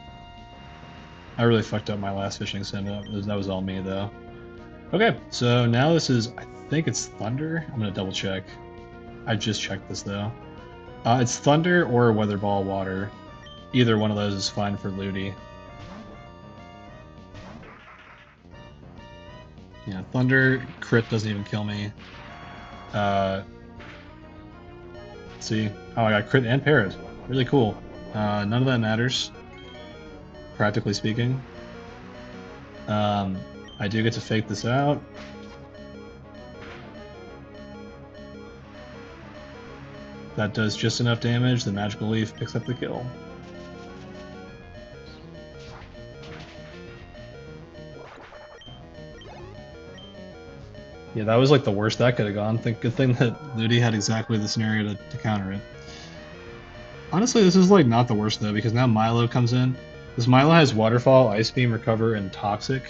I really fucked up my last fishing sim, that was all me though. Okay, so now this is, I think it's Thunder. I'm gonna double check. I just checked this though. It's Thunder or Weather Ball Water. Either one of those is fine for Ludi. Yeah, Thunder crit doesn't even kill me. See, oh, I got crit and parried. Really cool. None of that matters, practically speaking. I do get to fake this out. That does just enough damage. The Magical Leaf picks up the kill. Yeah, that was like the worst that could have gone. Good thing that Ludi had exactly the scenario to counter it. Honestly, this is like not the worst though, because now Milo comes in. This Milo has Waterfall, Ice Beam, Recover, and Toxic.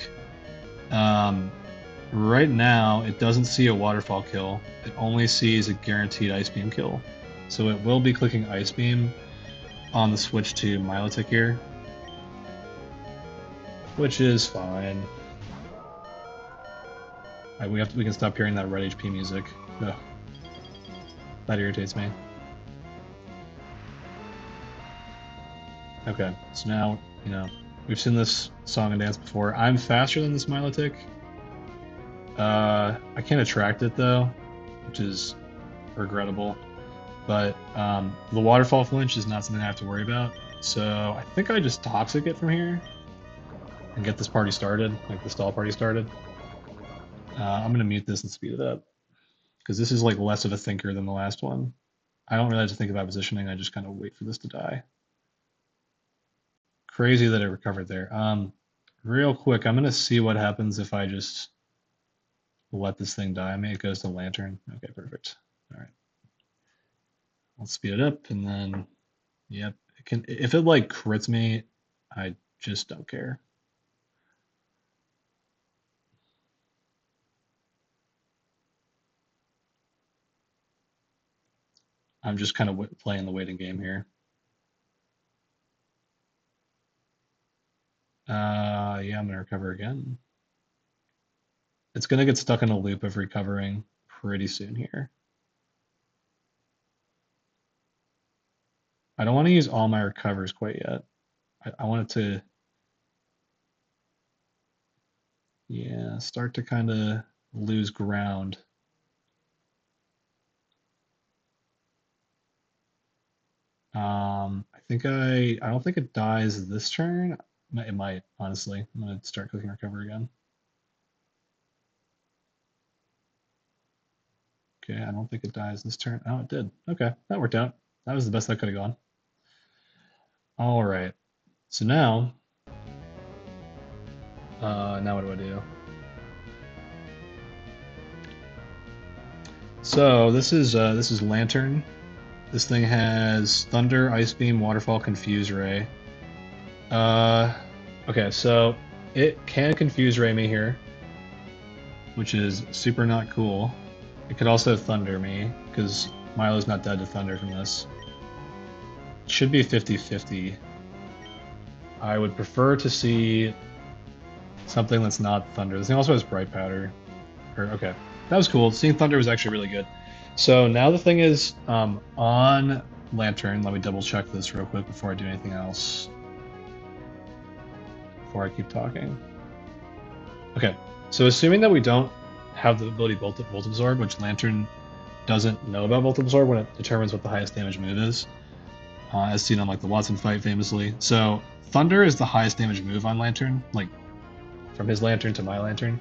Right now, it doesn't see a Waterfall kill. It only sees a guaranteed Ice Beam kill. So it will be clicking Ice Beam on the switch to Milotic here, which is fine. We can stop hearing that red HP music. Ugh. That irritates me. Okay, so now, we've seen this song and dance before. I'm faster than this Milotic. I can't attract it though, which is regrettable. But the Waterfall Flinch is not something I have to worry about. So I think I just Toxic it from here and get this party started, like the stall party started. I'm gonna mute this and speed it up because this is like less of a thinker than the last one. I don't really have to think about positioning. I just kind of wait for this to die. Crazy that it recovered there. Real quick, I'm gonna see what happens if I just let this thing die. Maybe it goes to Lantern. Okay, perfect. All right. I'll speed it up and then, yep. It can, if it like crits me, I just don't care. I'm just kind of playing the waiting game here. Yeah, I'm gonna recover again. It's gonna get stuck in a loop of recovering pretty soon here. I don't want to use all my recovers quite yet. I want it to. Yeah, start to kind of lose ground. I don't think it dies this turn. It might, honestly. I'm gonna start clicking recover again. Okay, I don't think it dies this turn. Oh, it did. Okay, that worked out. That was the best that could have gone. All right. So now what do I do? So this is Lantern. This thing has Thunder, Ice Beam, Waterfall, Confuse Ray. Uh, okay, so it can Confuse Ray me here, which is super not cool. It could also Thunder me, because Milo's not dead to Thunder from this. It should be 50-50. I would prefer to see something that's not Thunder. This thing also has Bright Powder. Okay, that was cool. Seeing Thunder was actually really good. So now the thing is, on Lantern, let me double check this real quick before I do anything else. Before I keep talking. Okay, so assuming that we don't have the ability Volt Absorb, which Lantern doesn't know about Volt Absorb when it determines what the highest damage move is, as seen on like the Watson fight famously. So Thunder is the highest damage move on Lantern, like from his Lantern to my Lantern.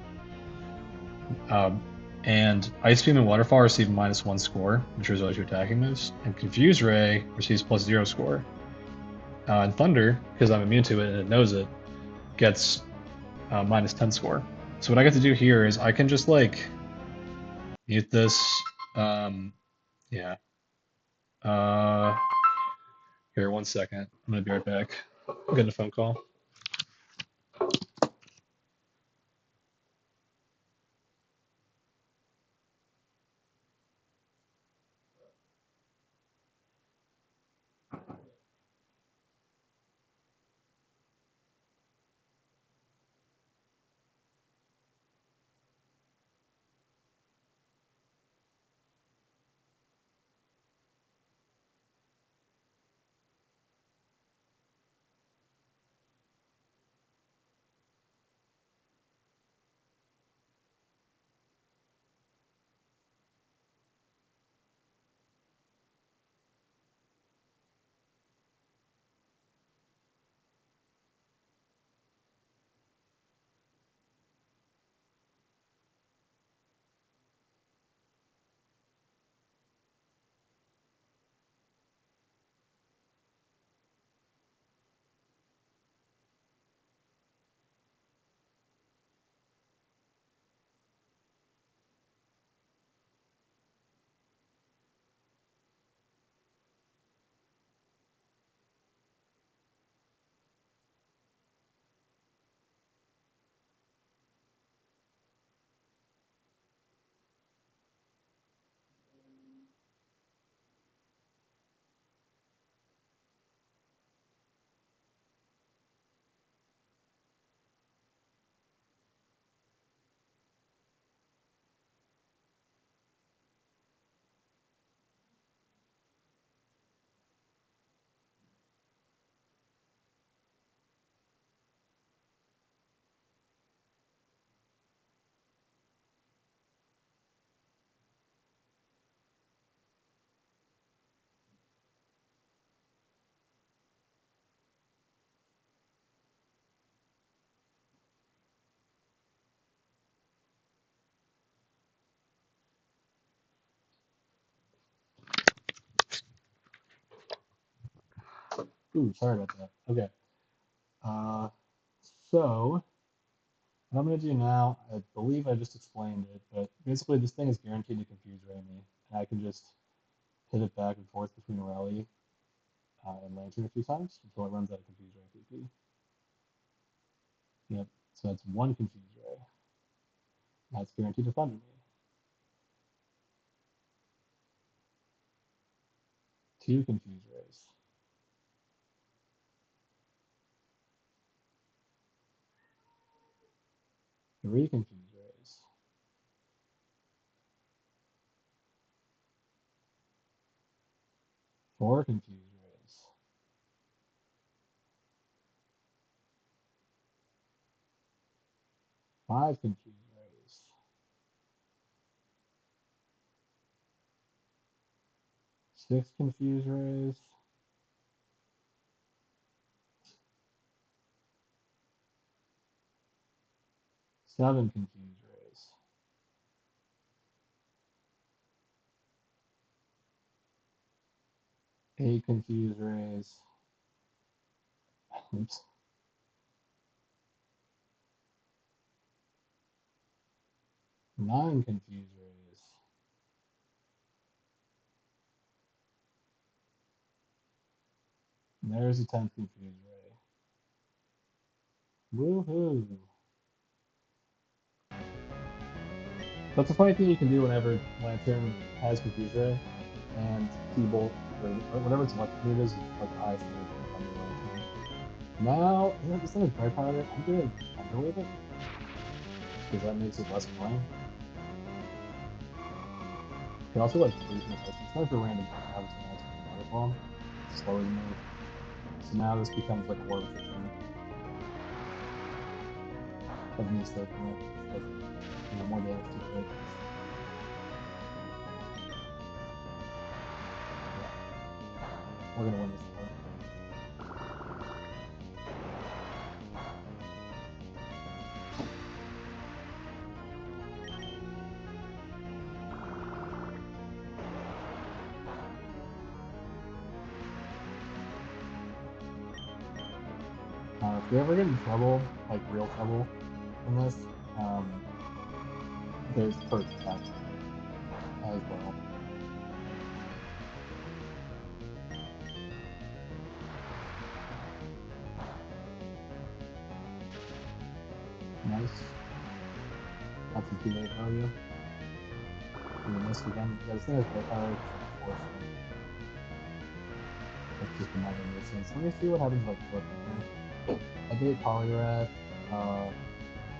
Um, and Ice Beam and Waterfall receive -1 score, which results to attacking moves, and Confuse Ray receives +0 score. And Thunder, because I'm immune to it and it knows it, gets -10 score. So what I get to do here is I can just like mute this. Yeah. Uh, Here, 1 second. I'm gonna be right back. I'm getting a phone call. Ooh, sorry about that. Okay. Uh, so what I'm gonna do now, I believe I just explained it, but basically this thing is guaranteed to confuse Raimi, and I can just hit it back and forth between Rally and Lantern a few times until it runs out of confuse Ray PP. Yep. So that's one confuse Ray. That's guaranteed to Thunder me. Two confuse Rays. Three confuse Rays. Four confuse Rays. 5 confused rays. 6 confused rays. 7 confused rays. 8 confused rays. Oops. 9 confused rays. And there's a 10th confused ray. Woohoo! That's a funny thing you can do whenever Lantern has confused ray, and T-Bolt, or whatever its electric move is like the highest move on your Lantern. Now, this thing is Bright Powder, I'm gonna Thunderwave it, because that makes it less annoying. You can also like freeze my touch. It's not for random items, so now it's Water Bomb. It's slower than me. So now this becomes like a war restriction of me soaking it. It's like, more damage to it. Yeah. We're gonna win this fight. If we ever get in trouble, like real trouble in this, there's perk attack as well. Nice. That's a good value. We missed again. Yeah, this thing has great power, just like force it. That's just a matter of distance. Let me see what happens like flip here. I get Poliwrath,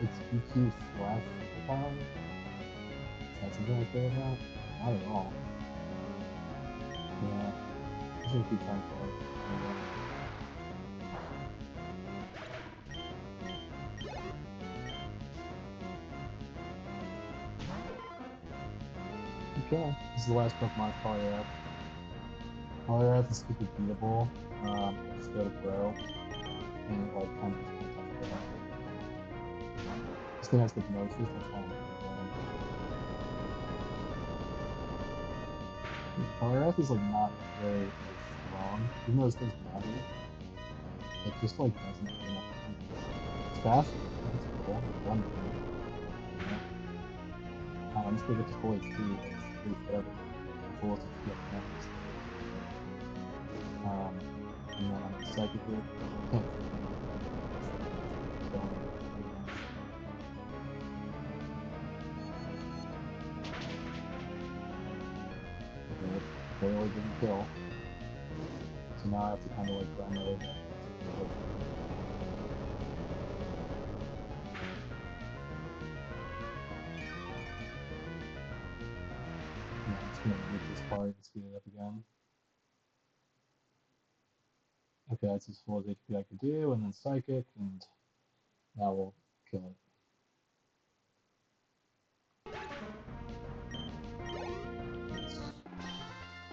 it's EQ slash superpower. Is that something I care about? Not at all. Yeah. I should keep trying to kill it. Okay. This is the last Pokemon, Poliwrath. Poliwrath is super beatable. I just go to Bro, and it like kind of just can't touch Bro. This thing has Hypnosis, that's why I'm Poliwrath is like not very like strong, even though this thing's magic. It just like doesn't do enough damage. It's faster, that's cool. One move. Yeah. I'm just gonna get to full HP, at least whatever the fullest HP I can. And then I'm gonna psychic it. Can't kill him. Kill him. Okay, it barely didn't kill. So now I have to kind of like grind my way back up to the kill. Yeah, I'm just gonna mute this part and speed it up again. Okay, that's as full as HP I can do, and then psychic, and now we'll kill it.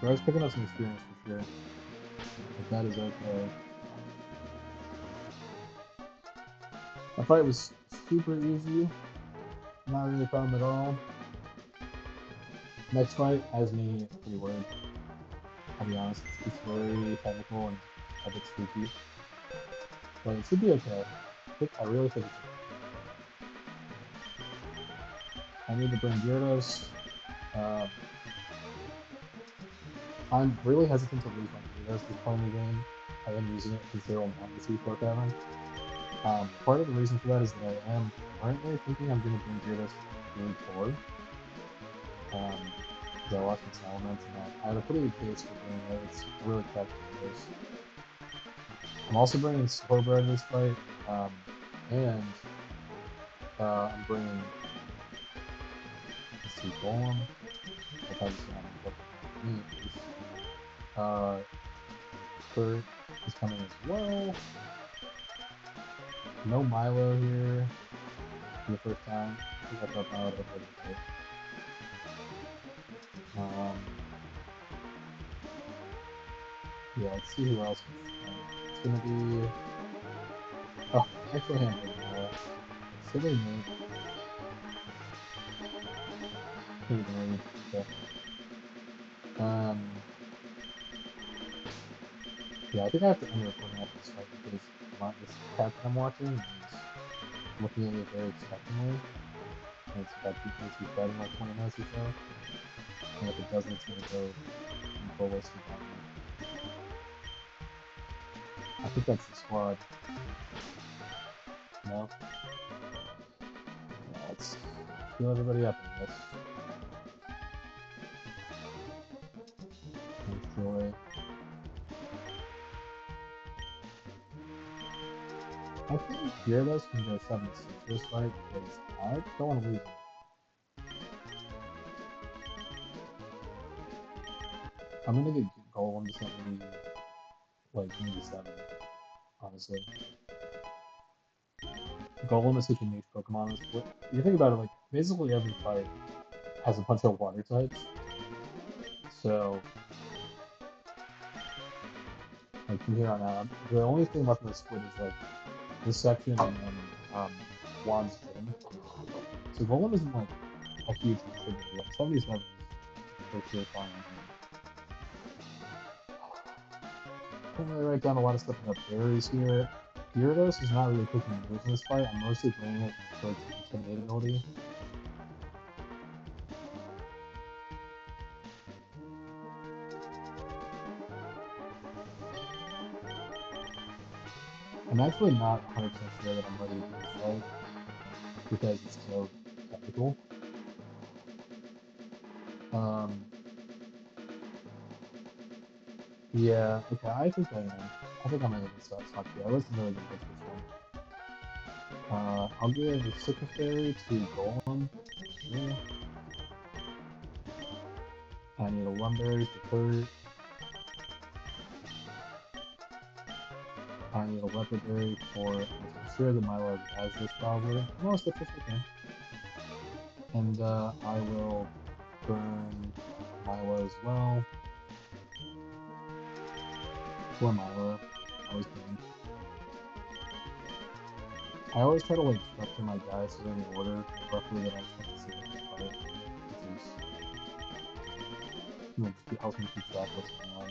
Bro's picking up some experience for sure, but that is okay. My fight was super easy, not really a problem at all. Next fight has me pretty worried. I'll be honest, it's very technical and a bit spooky, but it should be okay. I really think it's okay. I need to bring Gyarados. I'm really hesitant to lose my Gyarados this point in the game. I am using it because there will not be before Cavern. Part of the reason for that is that I am currently thinking I'm going to bring Gyarados really forward. Because I lost its elements, and I had a pretty good case for doing it. It's really cracked Gyarados. I'm also bringing Slowbro in this fight, and I'm bringing let's see, Golem. I'll probably just have to Kurt is coming as well. No Milo here. for the first time. I think I thought that would have been better. Yeah, let's see who else we fight. It's gonna be. Oh, actually, I have Big Mara. Silly move. Pretty annoying. Okay. Um. Yeah, I think I have to end the recording after this fight because this cat that I'm watching is looking at me very expectantly, and it's about to needs to be fed in like 20 minutes or so. And if it doesn't, it's gonna go ballistic on me. I think that's the squad. No? Yeah, let's heal everybody up, I guess. Thanks, Joy. I think Gyarados can go 7-6 this fight because I don't want to lose him. I'm gonna get Golem to 70, like maybe 7, honestly. Golem is such a niche Pokemon. You think about it, like basically every fight has a bunch of water types. So like from here on out, the only thing left in the split is like this section and then Juan's gym. So Golem isn't like a huge contributor. Like 77 is for sure fine on him. I didn't really write down a lot of stuff about berries here. Gyarados is not really picking moves in this fight. I'm mostly bringing it towards Intimidate ability. I'm actually not 100% sure that I'm ready to do this fight because it's so technical. Um, yeah, okay, I think I am. I think I'm gonna get this not too. I wasn't really gonna hit this one. I'll give the Sickle Fairy to Golem. Sure. I need a Lumberry for Kurt. I need a Leopard Berry for, which I'm sure the Milo already has this probably. No, it's citrus, okay. And I will burn Milo as well. Poor Milo. Always burn. I always try to like structure my guys so they're in the order like, roughly that I expect to see them in the fight, which is just helps me keep track of what's going on.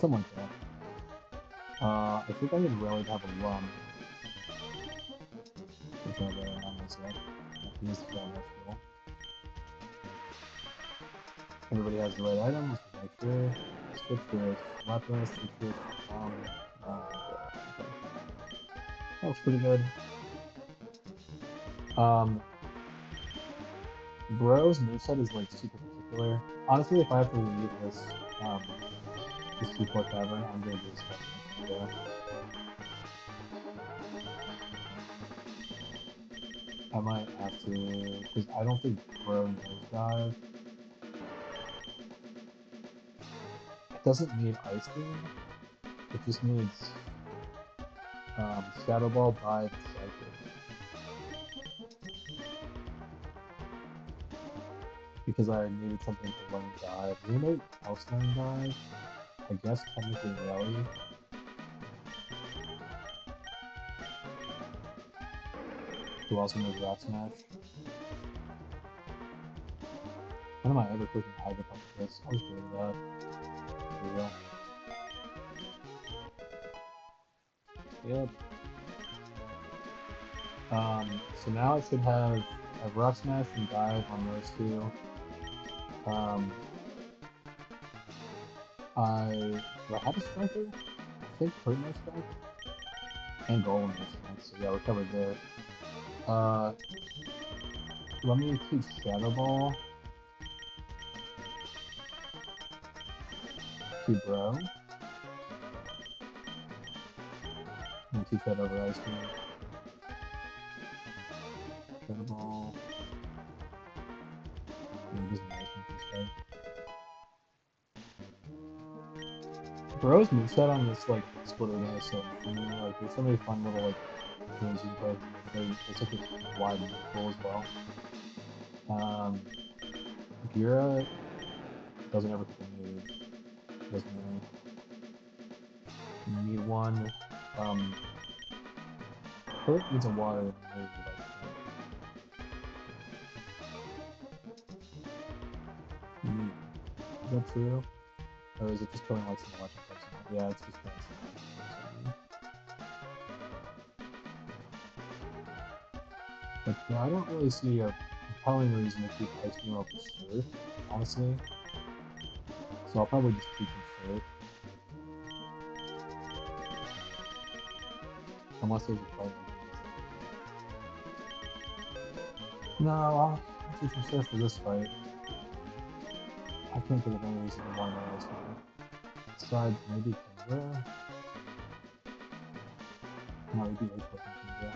Something like that. I think I need Rally to have a Lum. Which I have Rally on myself. He needs to kill that still. Everybody has the right item, let's just make sure. Citrus, Lapras, Citrus, okay. That looks pretty good. Um, Bro's moveset is like super particular. Honestly, if I have to leave this T4 Cavern, I'm gonna do this fight next video. I might have to, because I don't think Bro knows dive. It doesn't need Ice Beam. It just needs Shadow Ball, Dive, and Psychic. Because I needed something to learn Dive. Does anybody else learn Dive? I guess technically Rally. Who also knows Rock Smash? When am I ever clicking Hydro Pump with this? I'll just get rid of that. There we go. Yep. So now I should have Rock Smash and Dive on those two. Do I have a Striker? I think Hurt no Strike. And Golem no Strike, so yeah, we're covered there. Let me teach Shadow Ball to Bro. I'm gonna teach that over Ice Beam. Shadow Ball. Yeah, he doesn't Ice Beam this fight. Bro's moveset on this like split again is so interesting to me. Like there's so many fun little like Because you can play there's such a wide move pool as well. Gira doesn't ever take a move. Doesn't really need one. Hurt needs a water and move like Is that true? Or is it just killing like some electric types? Yeah, it's just killing some electric types. But yeah, I don't really see a compelling reason to keep Ice Beam up Surf, honestly. So I'll probably just teach him Surf. Unless there's a fight like No, I'll teach him Surf for this fight. I can't think of any reason to want my Ice Beam. Besides, maybe Kendra? No, he'd be late for Kendra.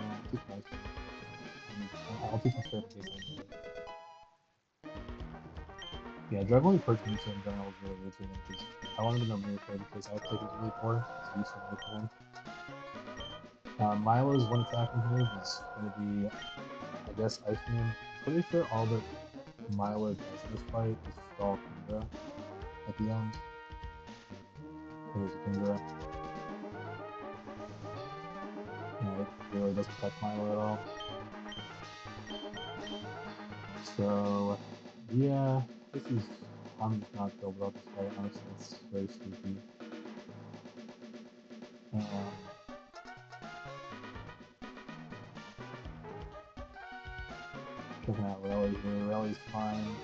No, I'll teach my Ice Beam. I'll teach him Surf in case I need it. Yeah, juggling perch moves in general is really irritating because I want him to know Mirror Code in case I have to take his Elite Four. It's a useful move for him. Milo's one attacking move is going to be, I guess, Ice Beam. I'm pretty sure all that Milo does in this fight is stall Kendra at the end. There's a Kendra. Yeah, it really doesn't touch Milo at all. So, yeah, this is. I'm just not thrilled about this fight, honestly. It's very stupid. Checking out Rally here. Rally's fine.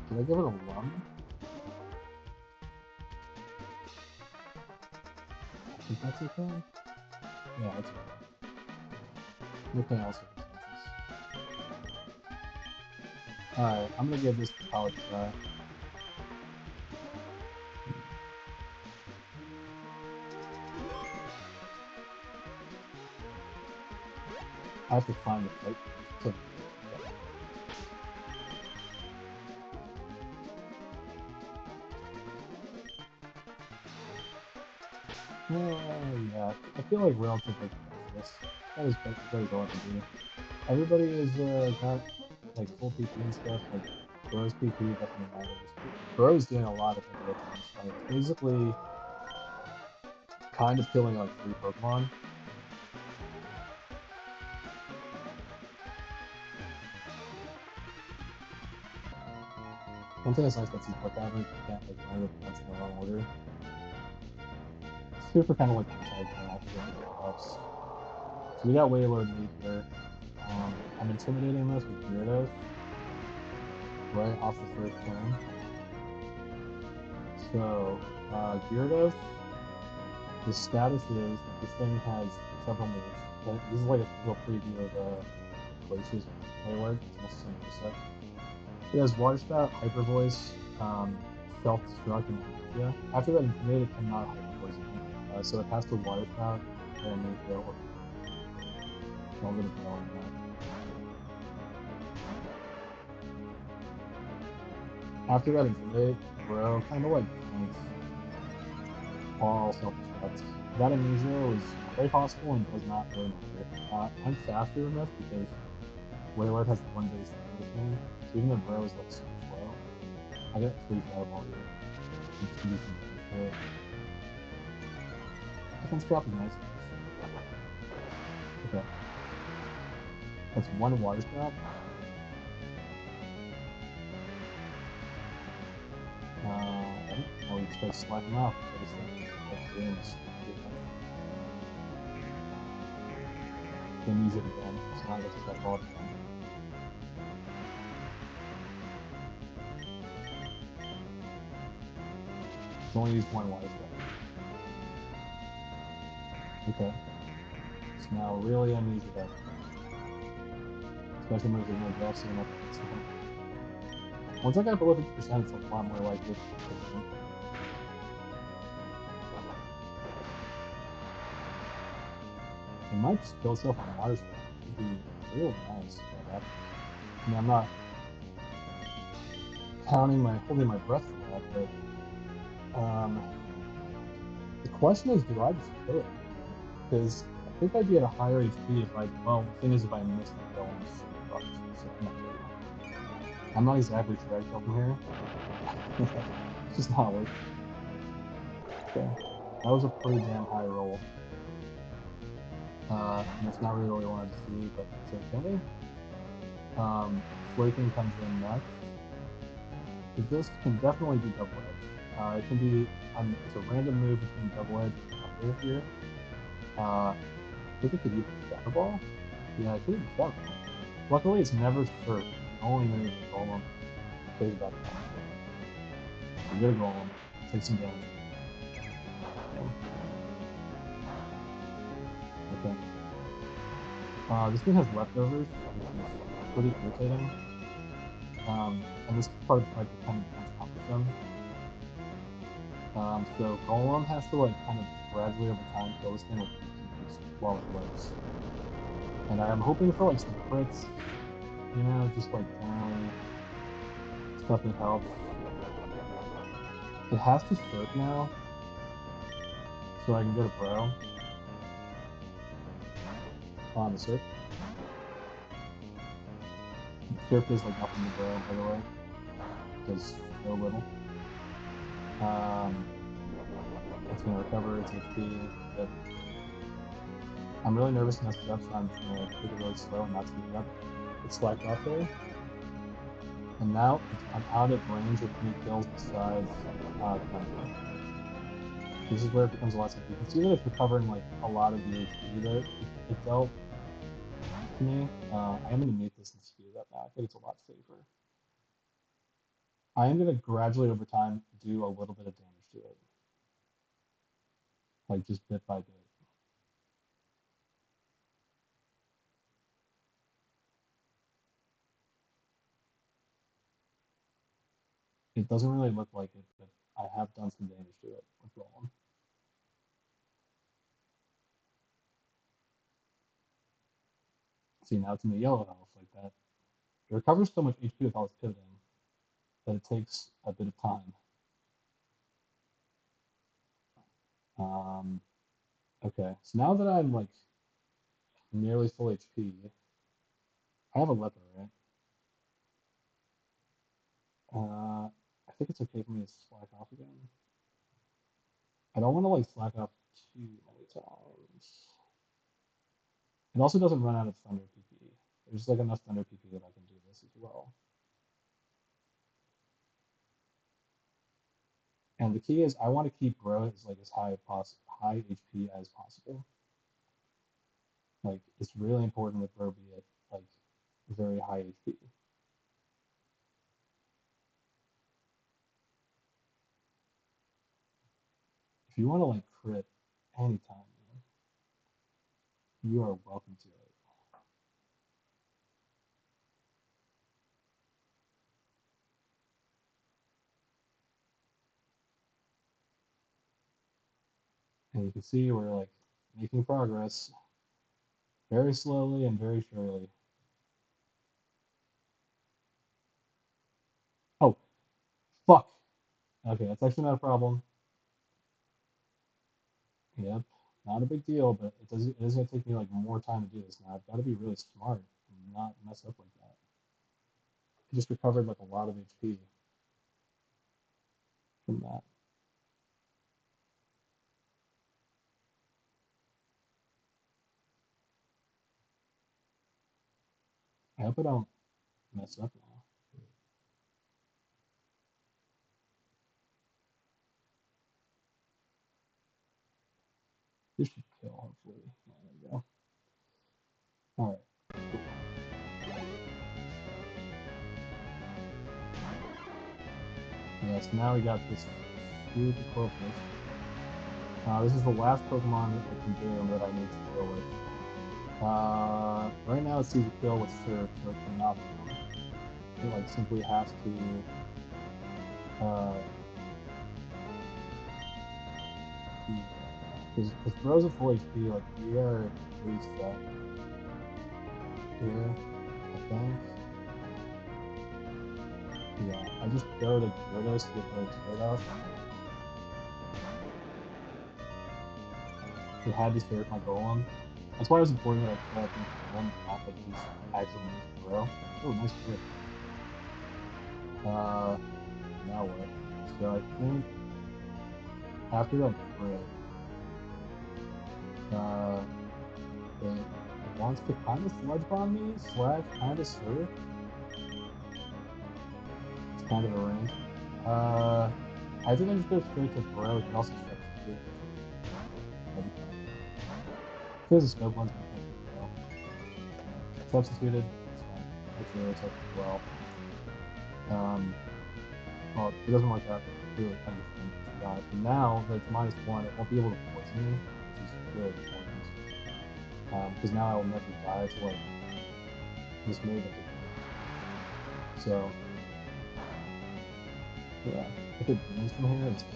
Did I give it a lum? I think that's okay. Yeah, that's okay. Okay, also consensus. Alright, I'm gonna give this a college try. I have to find the fight first. Yeah, I feel like relative this. That is all I can do. Everybody is got like full PP and stuff. Like Bro's PP definitely matters. Bro's doing a lot of heavy lifting in this fight. It's basically kind of killing like 3 Pokemon. One thing that's nice about Super Cavern is you can't like learn the defense in their own order. Super kind of like decides that after getting the buffs. So we got Wailord lead here. I'm intimidating this with Gyarados right off the first turn. So, Gyarados, the status is that this thing has several moves. Okay? This is like a little preview of Glacius Wailord. It's almost the same moveset. It has Water Spout, Hyper Voice, Self-Destruct, and Amnesia. After that Intimidate, it cannot Hyper Voice again. So it has to Water Spout, Amnesia, or so I'll go to Bro on that. After that Intimidate, Bro kind of like tanks all self-destructs. That Amnesia is very possible and does not really matter. I'm faster than this because Wailord has one base conditioning, so even though Bro is like super slow, I get 3 Fireball here. I'm just gonna do some damage to it. Defense drop is nice. Okay. That's 1 Water Trap. I don't know, we just gotta slack him off. I just think that's games. Then use it again, so now I get to try ball again. It's only used 1 Water Trap. Okay. So now really amnesia that. Special moves are gonna draw soon up against him. Once I got below 50%, it's like a lot more likely to hit him. He might just kill himself on water spell. It'd be real nice if that happened. I mean, I'm not holding my breath for that, but the question is, do I just kill it? Because I think I'd be at a higher HP if I, well, the thing is if I missed the kill, I'm super fucked, so I'm not doing that. I'm not exactly sure I'd kill from here. It's just not worth it. Okay. That was a pretty damn high roll. And that's not really what we wanted to see, but it's okay. Flaking comes in next. This can definitely be double edge. It can be, it's a random move between double edge and thunder here. I think it could even shatter ball. Yeah, it could even shatter ball. Luckily, it's never surf. It's the only move that Golem cares about at all. So get a Golem, take some damage. Okay. This thing has leftovers, which is pretty irritating. And this part of the fight that kind of becomes cumbersome. So Golem has to like kind of just gradually over time kill this thing with EPs while it lives. And I'm hoping for like some crits, you know, just like generally stuff that helps. It has to surf now, so I can go to Bro on the surf. Surf is like nothing to Bro, by the way. Does so little. It's gonna recover its HP. Yep. I'm really nervous to mess it up, so I'm just gonna take it really slow and not speed it up. It's slacked off there. And now I'm out of range of any kills besides Thunder. This is where it becomes a lot safer. You can see that it's recovering like a lot of the HP that it dealt to me. I am going to mute this and speed it up now. I think it's a lot safer. I am going to gradually over time do a little bit of damage to it. Like just bit by bit. It doesn't really look like it, but I have done some damage to it with Golem. See, now it's in the yellow health like that. It recovers so much HP without pivoting that it takes a bit of time. Okay, so now that I'm like nearly full HP, I have a leper, right? I think it's okay for me to slack off again. I don't want to like slack off too many times. It also doesn't run out of Thunder PP. There's like enough Thunder PP that I can do this as well. And the key is I want to keep Bro as like as high HP as possible. Like it's really important that Bro be at like very high HP. If you want to like crit anytime, man, you are welcome to it. And you can see we're like making progress very slowly and very surely. Oh, fuck. Okay, that's actually not a problem. Yep, not a big deal, but it is gonna take me like more time to do this now. I've got to be really smart and not mess up like that. I just recovered like a lot of HP from that. I hope I don't mess up now. This should kill, hopefully. Yeah, there we go. Alright, cool. Yes, now we got this stupid Corpus. This is the last Pokemon that can do that I need to deal with. Right now it sees a kill with Surf, so it cannot boom. It like simply has to because Bro's at full HP, like we are pretty set here, I think. Yeah, I just go to Gyarados to get the trade off. It had to serve my golem. That's why it was important that I kill that thing's golem, not like use actual moves to grow. Oh, nice crit. Now what? So I think after that crit, it wants to kind of sludge bomb me slash kind of surf. It's kind of a range. I think I just go straight to bro. It could also substitute. That'd be fine. Because the scope one's gonna cancel bro. Yeah. Substituted. It's fine. Actually, it works out pretty well. Well, it doesn't work out really anything, to be honest. But now that it's -1, it won't be able to poison me, which is really important. Because now I will never die to like this move into boom. So yeah, if it booms from here, it's fine.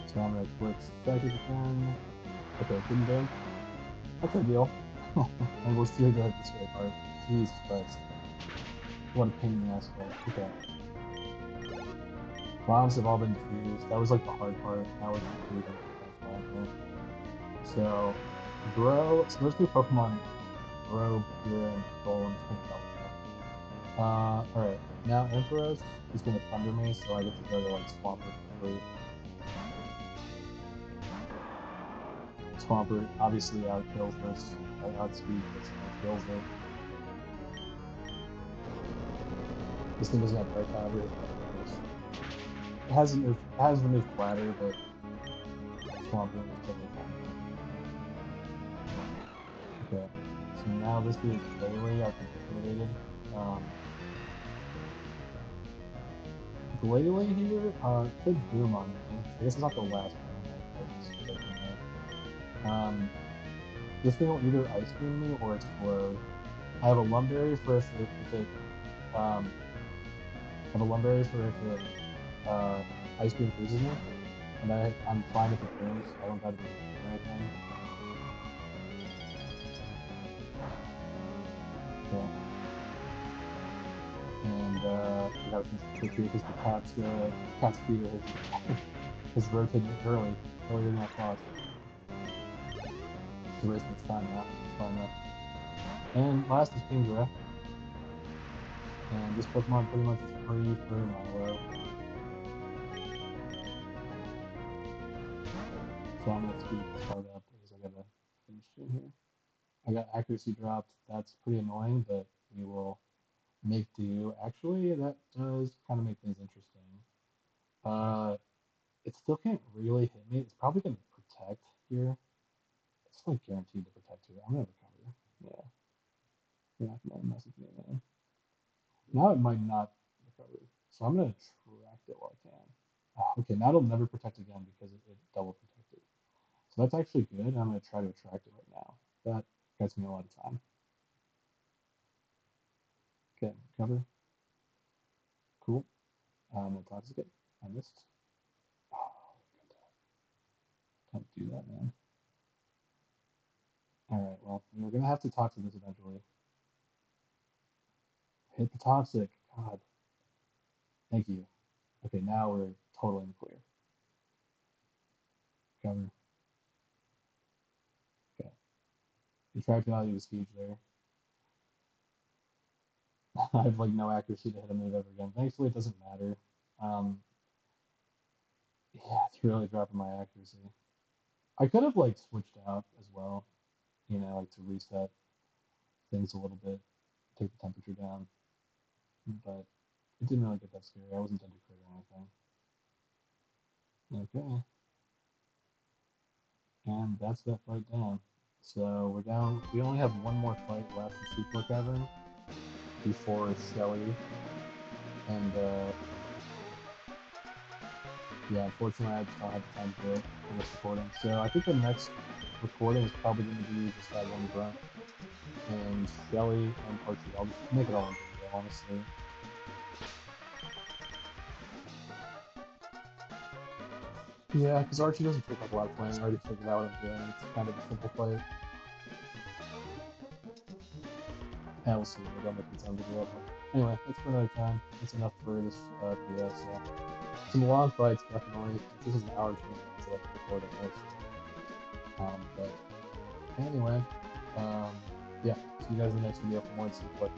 So, I'm gonna click psychic again. Okay, it didn't boom. That's ideal. And we're still good at the scary part. Jesus Christ. What a pain in the ass fight. Okay. Bombs have all been defused. That was like the hard part. Now we're completely done with the finish line here. So, Bro, so those two Pokemon, Bro, Pura, and Golem, is pretty double up. Alright. Now Ampharos is gonna Thunder me, so I get to go to like Swampert for free. Swampert obviously outkills this. Outspeeds this and kills it. This thing doesn't have Bright Powder. It has the move Clatter, but Swampert was totally fine with that. Okay. So now this is Glalie. I've been intimidated. Glalie here could boom on me. I guess it's not the last round. I just take him there. This thing will either Ice Beam me or Explode. I have a Lumberry for if it I have a Lumberry for if it Ice Beam freezes me, and I'm fine if it booms. I don't die to boom or anything. Okay. And I gotta finish the trick here because the cat's feeder has rotated earlier than I thought. It's wasting its time now. It's fine enough. And last is Kingdra. And this Pokemon pretty much is free for Milo. So I'm gonna speed this part up because I gotta finish it here. I got accuracy dropped. That's pretty annoying, but we will make do. Actually, that does kind of make things interesting. It still can't really hit me. It's probably gonna protect here. It's like guaranteed to protect here. I'm gonna recover. Yeah, you're not gonna message me, man. Now it might not recover, so I'm gonna tract it while I can. Okay, now it'll never protect again because it double protected. So that's actually good. I'm going to try to attract it right now. That gets me a lot of time. Okay, cover. Cool. I'm going to toxic it. I missed. Oh, don't do that, man. Alright, well, we're going to have to toxic this eventually. Hit the toxic. God. Thank you. Okay, now we're totally in the clear. Cover. Okay. The track value is huge there. I have like no accuracy to hit a move ever again. Thankfully, it doesn't matter. Yeah, it's really dropping my accuracy. I could have like switched out as well, like to reset things a little bit, take the temperature down, but it didn't really get that scary. I wasn't dead to crit or anything. Okay, and that's that fight down. So we're down. We only have one more fight left in Super Cavern before Shelly, and yeah, unfortunately, I just don't have the time to do it in this recording. So I think the next recording is probably going to be just that one grunt and Shelly and Archie. I'll just make it all one video, honestly. Yeah, because Archie doesn't take like a lot of planning. I already figured out what I'm doing. It's kind of a simple fight. Yeah, we'll see. Maybe I'll make the time video up. Anyway, that's for another time. That's enough for this video. So some long fights, definitely. This is an hour 20 minutes that I've recorded most. But anyway, yeah. See you guys in the next video for more of the Play.